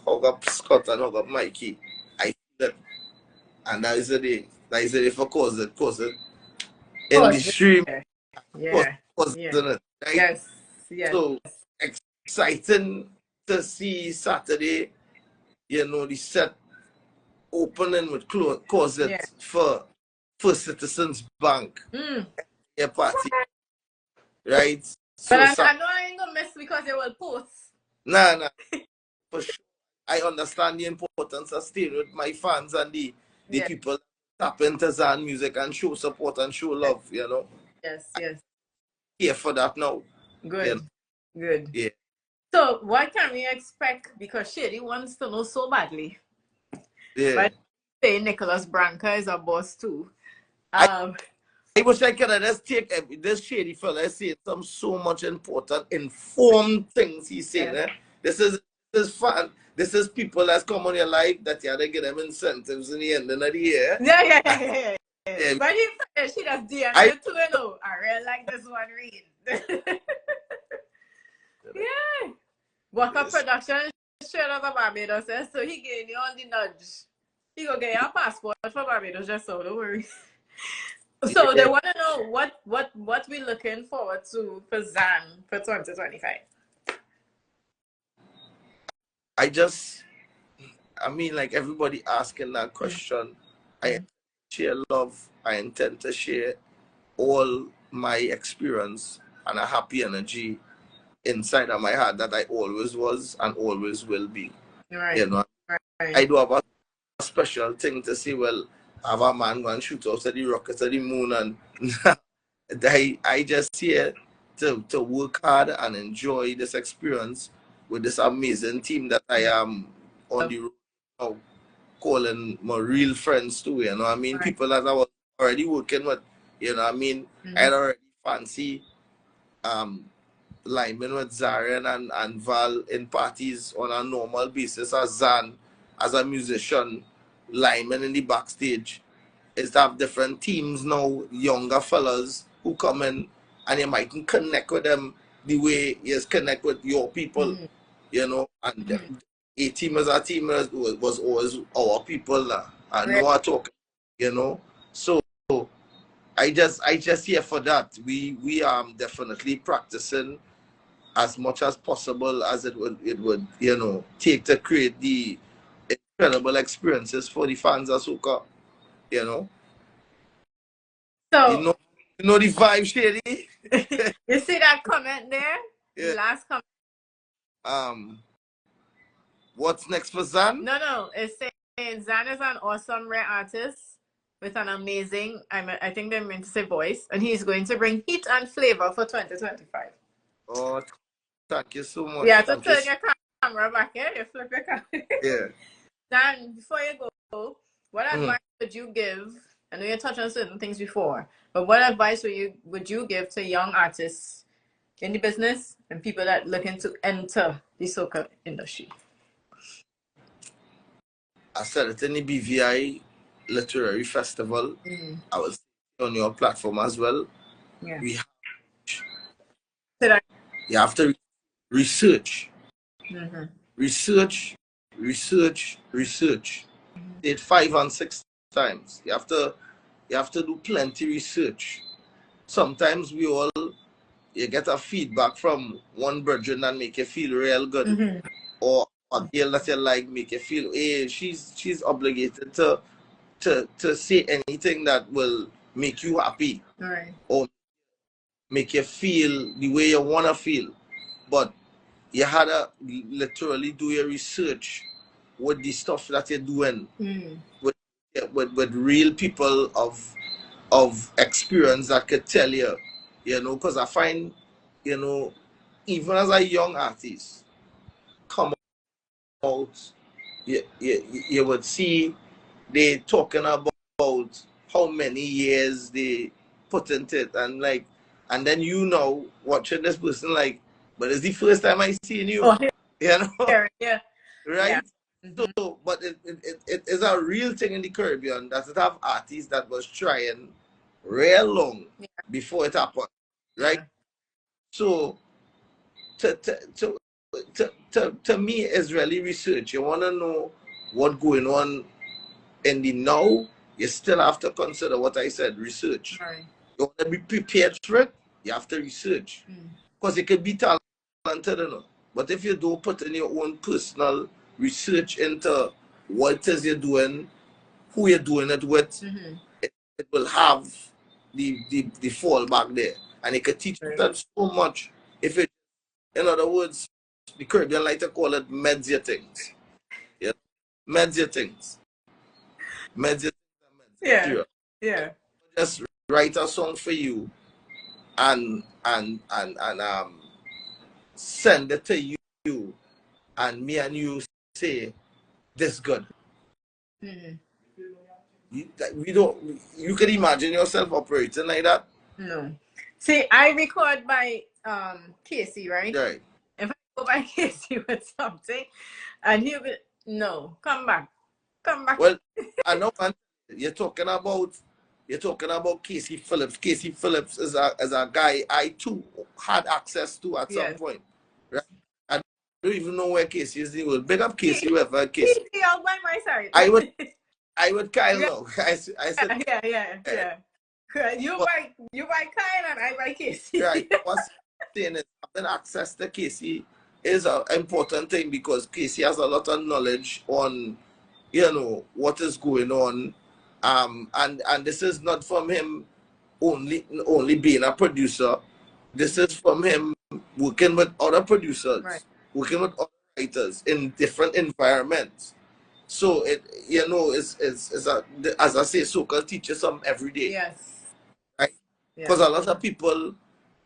hug up Scott and hug up Mikey, I feel it. And that is the day. That is the day for cause it in the stream. Yeah. Cause it, right? Yes. Yes. So exciting to see Saturday, you know, the set opening with cause it for First Citizens Bank. Yeah, party. Right? So but I know I ain't gonna miss because they will post. Nah. For sure. I understand the importance of staying with my fans and the people tap into ZAN music and show support and show love, you know. Yes. Here for that now. Good. Good. Yeah. So what can we expect? Because Shady wants to know so badly. Yeah. But say Nicholas Branca is a boss too. I wish I could have just take this Shady fella saying some so much important, informed things he's saying. Eh? This is fun. This is people that's come on your life that you have to get them incentives in the end of the year. Yeah. But she does DM too, you know. I really like this one, Rane. Yeah. Waka Production straight out of Barbados, so he gave you on the nudge. He go get your passport for Barbados, just so don't worry. So they want to know what we looking forward to for ZAN for 2025. I mean, like everybody asking that question, I share love. I intend to share all my experience and a happy energy inside of my heart that I always was and always will be. Right. You know, I do have a special thing to say, well, have a man go and shoot out to the rockets of the moon, and I just here to work hard and enjoy this experience with this amazing team that I am on the road now, calling my real friends too, you know what I mean? People that I was already working with, you know what I mean? I already fancy linemen with Zarian and Val in parties on a normal basis as ZAN, as a musician, lineman in the backstage. Is to have different teams now, younger fellas who come in and you might connect with them the way you connect with your people, you know, and a team as a team was always our people and no one talk, you know. So I just here for that. We definitely practicing as much as possible as it would you know take to create the incredible experiences for the fans of soca, you know. So you know the vibe, Shady. You see that comment there? Yeah. The last comment. What's next for ZAN? No, it's saying ZAN is an awesome rare artist with an amazing, I think they meant to say voice, and he's going to bring heat and flavor for 2025. Oh, thank you so much. Yeah, to turn your camera back here, you flip your camera. Yeah. Dan, before you go, what advice would you give? I know you touched on certain things before, but what advice would you give to young artists in the business and people that looking to enter the soca industry? I said it in the BVI Literary Festival. I was on your platform as well. Yeah. You have to research. Research. Did 5 and 6 times. You have to do plenty research. Sometimes you get a feedback from one brethren that make you feel real good. Or a girl that you like make you feel, hey, she's obligated to say anything that will make you happy. Right. Or make you feel the way you wanna feel. But you had to literally do your research with the stuff that you're doing with real people of experience that could tell you, because I find, even as a young artist, come out, you would see they talking about how many years they put into it, and then watching this person but it's the first time I seen you, Yeah. right? Yeah. So, but it is a real thing in the Caribbean that it have artists that was trying real long before it happened, right? So, to me, it's really research. You want to know what's going on in the now. You still have to consider what I said, research. Right. You want to be prepared for it, you have to research. Because you could be talented enough. But if you don't put in your own personal research into what it is you're doing, who you're doing it with, it will have the fallback there. And it could teach you so much if it, in other words, the Caribbean like to call it meds your things. Yeah. Meds your things. Meds your things. Yeah. Just write a song for you and send it to you, and me and you say this good. You can imagine yourself operating like that? No. See, I record by Casey, right? Right. If I go by Casey with something, and he'll be, no, come back. Well, I know, man. You're talking about Casey Phillips. Casey Phillips is a guy I too had access to at some point. Right? I don't even know where Casey is. Well, big up Casey, whoever Casey. Casey, all by my side. I would Kyle know. I said yeah. You by Kyle and I by Casey. Right. What's saying is having access to Casey is an important thing, because Casey has a lot of knowledge on what is going on. And this is not from him only being a producer. This is from him working with other producers, working with other writers in different environments. So it's as I say, Soca teaches them every day. Yes. Right? Because a lot of people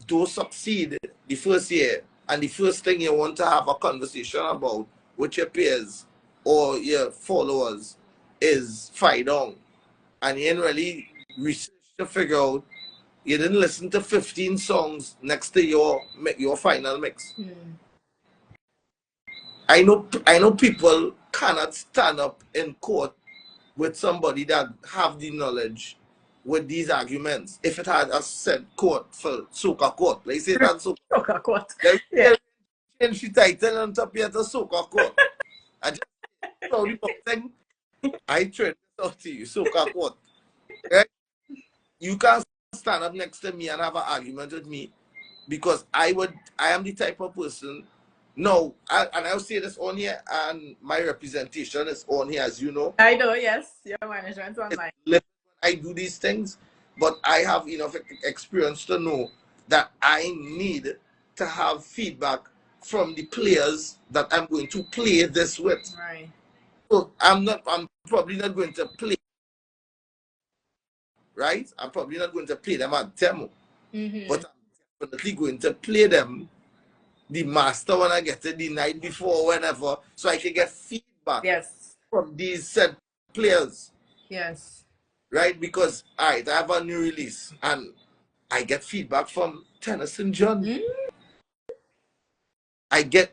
don't succeed the first year, and the first thing you want to have a conversation about with your peers or your followers is fight on. And you didn't really research to figure out, you didn't listen to 15 songs next to your final mix. I know people cannot stand up in court with somebody that have the knowledge with these arguments. If it had a said court for Soca court, like say that Soca court. Change the title on top here to Soca court. I just saw the thing. I trained this out to you, Soca court. Right? You can't stand up next to me and have an argument with me, because I am the type of person. No, and I'll say this on here, and my representation is on here, as you know. I know, yes. Your management's online. I do these things, but I have enough experience to know that I need to have feedback from the players that I'm going to play this with. Right. So I'm probably not going to play, right? I'm probably not going to play them at demo, but I'm definitely going to play them the master when I get it the night before, whenever, so I can get feedback from these said players. Yes. Right? Because I have a new release and I get feedback from Tennyson John. I get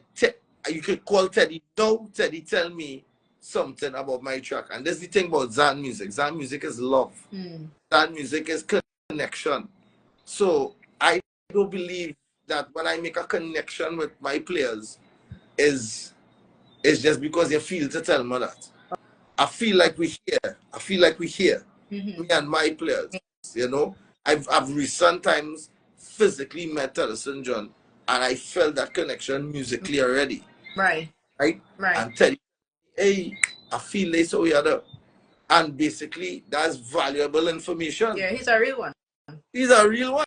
you could call Teddy. No, Teddy, tell me something about my track. And that's the thing about ZAN music. ZAN music is love. ZAN music is connection. So I do believe that when I make a connection with my players, is just because you feel to tell me that. I feel like we're here. I feel like we're here. Me and my players. I've recent times physically met Tennyson John, and I felt that connection musically already. Right. And tell you, hey, I feel this or the other. And basically, that's valuable information. Yeah, he's a real one. He's a real one.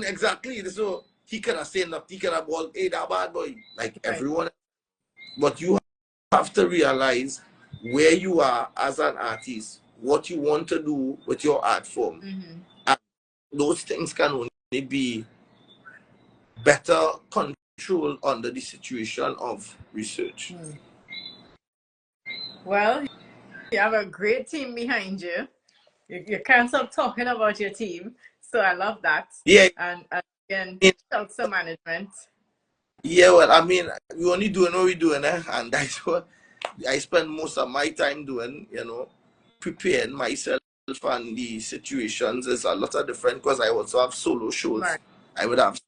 Exactly. So he cannot say nothing, he cannot ball, hey, that bad boy, like everyone. But you have to realize where you are as an artist, what you want to do with your art form. And those things can only be better controlled under the situation of research. Well, you have a great team behind you. You can't stop talking about your team. So I love that. Yeah. And again, shout to management. Yeah, well, I mean, we only doing what we're doing, and that's what I spend most of my time doing, you know, preparing myself and the situations. Is a lot of different, because I also have solo shows. Right. I would have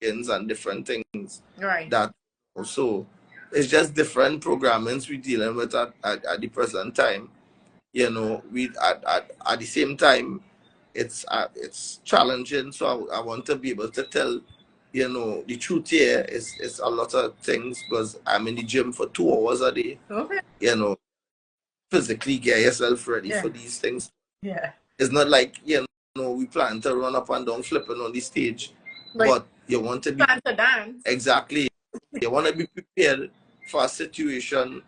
and different things. Right. That also, it's just different programmings we're dealing with at the present time. You know, we at the same time, it's challenging. So I want to be able to tell, you know, the truth here is a lot of things, because I'm in the gym for 2 hours a day. Okay. You know, physically get yourself ready for these things. Yeah. It's not like, you know, we plan to run up and down flipping on the stage, but you want to be plan to dance. Exactly. You want to be prepared for a situation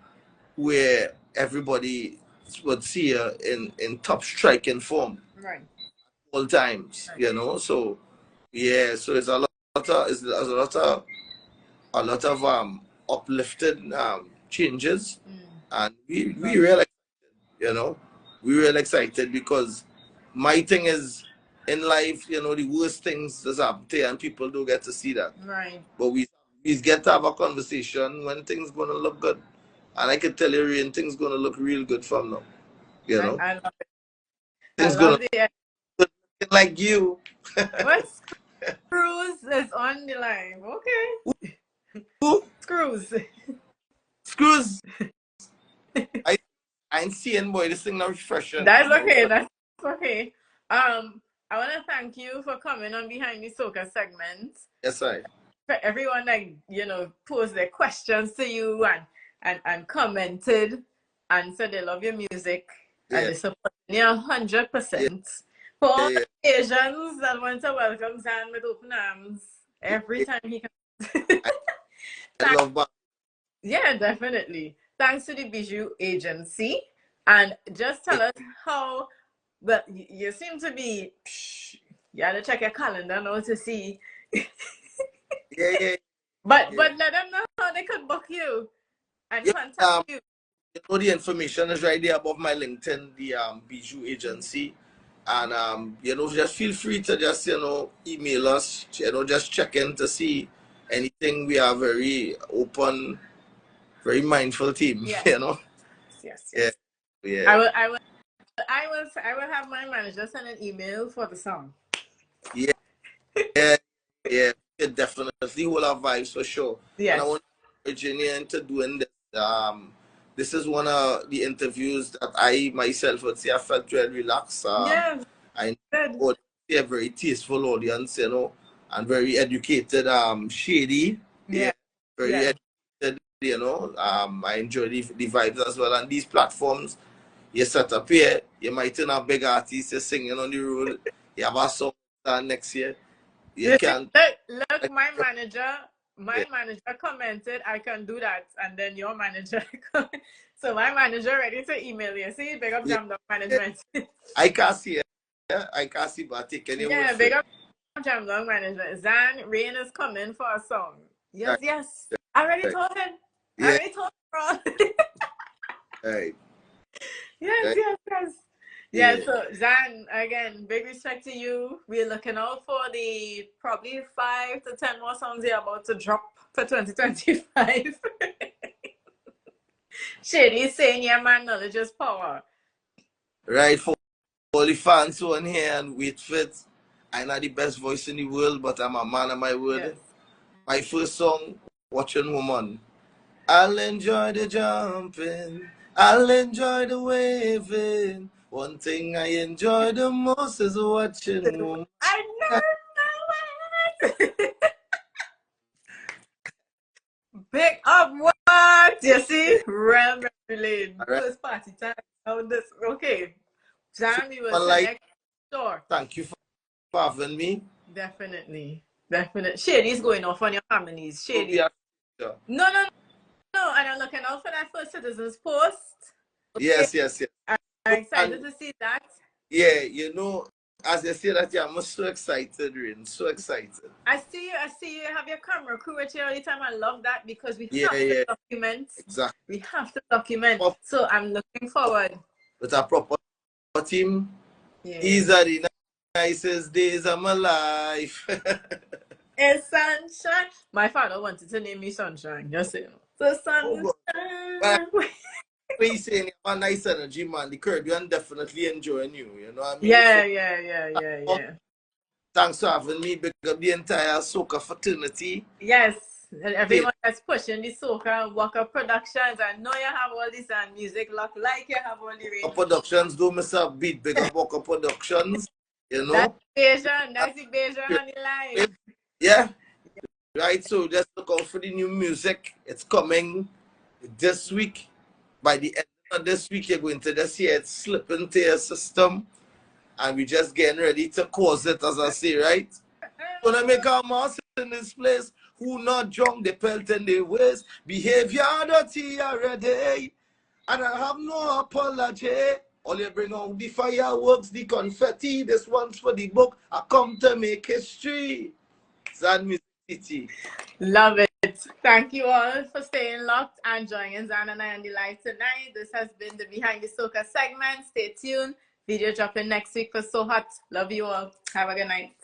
where everybody would see you in top striking form. Right. All times, you know. So yeah, so it's a lot of uplifted changes, and we really excited, you know. We really excited, because my thing is, in life, you know, the worst things just happen to you, and people don't get to see that. Right. But we get to have a conversation when things gonna look good, and I can tell you, Rane, things gonna look real good from now. You know, I love it. Things gonna look like you. What? Screws is on the line. Okay. Who? Screws. I ain't seeing, boy. This thing not refreshing. That's okay. That's okay. I want to thank you for coming on Behind the Soca segment. Yes, I. For everyone that, you know, posed their questions to you and commented and said they love your music and they support you 100%. For all the Asians that want to welcome ZAN with open arms every time he comes. I love that. Yeah, definitely. Thanks to the Bijou Agency. And just tell us how, but you seem to be, you had to check your calendar now to see. Yeah. But let them know how they could book you and contact you. You know, the information is right there above my LinkedIn, the Bijou Agency. And you know, just feel free to just, you know, email us, you know, just check in to see anything. We are very open, very mindful team, you know. Yes. Yeah. I will have my manager send an email for the song. Yeah. Definitely will have vibes for sure. Yes. And I want Virginia into doing this. This is one of the interviews that I myself would say I felt very relaxed. I know a very tasteful audience, you know, and very educated, shady. Very educated, you know. I enjoy the vibes as well. And these platforms you set up here, you might turn a big artist, you're singing on the road, you have a song next year. You can't. Look, my manager commented, I can do that, and then your manager. So my manager ready to email you. See, big up Jam Dog Management. I can't see it. I can't see, but take any word. Yeah, big up Jam Dog Management. ZAN, Rane is coming for a song. Yes. I already told him. I already told him. Right. Yes. Yeah, so ZAN, again, big respect to you. We're looking out for the probably 5 to 10 more songs you're about to drop for 2025. Shady's saying, yeah, man, knowledge is power. Right, for all the fans who are here and wait for it. I'm not the best voice in the world, but I'm a man of my word. Yes. My first song, Watching Woman. I'll enjoy the jumping. I'll enjoy the waving. One thing I enjoy the most is watching woman. I know it. Pick up what? You see? Realm Lane. First party time. Oh, this. Okay. ZAN, we will connect. Sure. Thank you for having me. Definitely. Definitely. Shady's going off on your harmonies. Shady. Yeah. No. And I'm looking out for that first Citizens Post. Yes. I'm excited to see that. Yeah, you know, as I say that, yeah, I'm so excited, Rane. So excited. I see you have your camera crew at you all the time. I love that because we Yeah, have to document. exactly. We have to document. So I'm looking forward. With a proper team, these are the nicest days of my life. It's sunshine. My father wanted to name me Sunshine. Just say, the sunshine. When you saying you have a nice energy, man, the Caribbean definitely enjoying you. You know what I mean? Yeah. Thanks for having me. Big up the entire Soca fraternity. Yes. And everyone that's pushing the Soca, Waka Productions. I know you have all this and music lock like you have all the range. Productions, do miss a beat. Big up Waka Productions. You know? That's the Beijing on the line. Yeah. Right, so just look out for the new music. It's coming this week. By the end of this week, you're going to just hear it slip into your system. And we're just getting ready to cause it, as I say, right? Gonna make our mass in this place. Who not drunk, they pelt and they waste. Behavior dirty already. And I have no apology. All you bring out the fireworks, the confetti. This one's for the book. I come to make history. ZAN Music City. Love it. Thank you all for staying locked and joining ZAN and I on the live tonight. This has been the Behind the Soca segment. Stay tuned. Video dropping next week for So Hot. Love you all. Have a good night.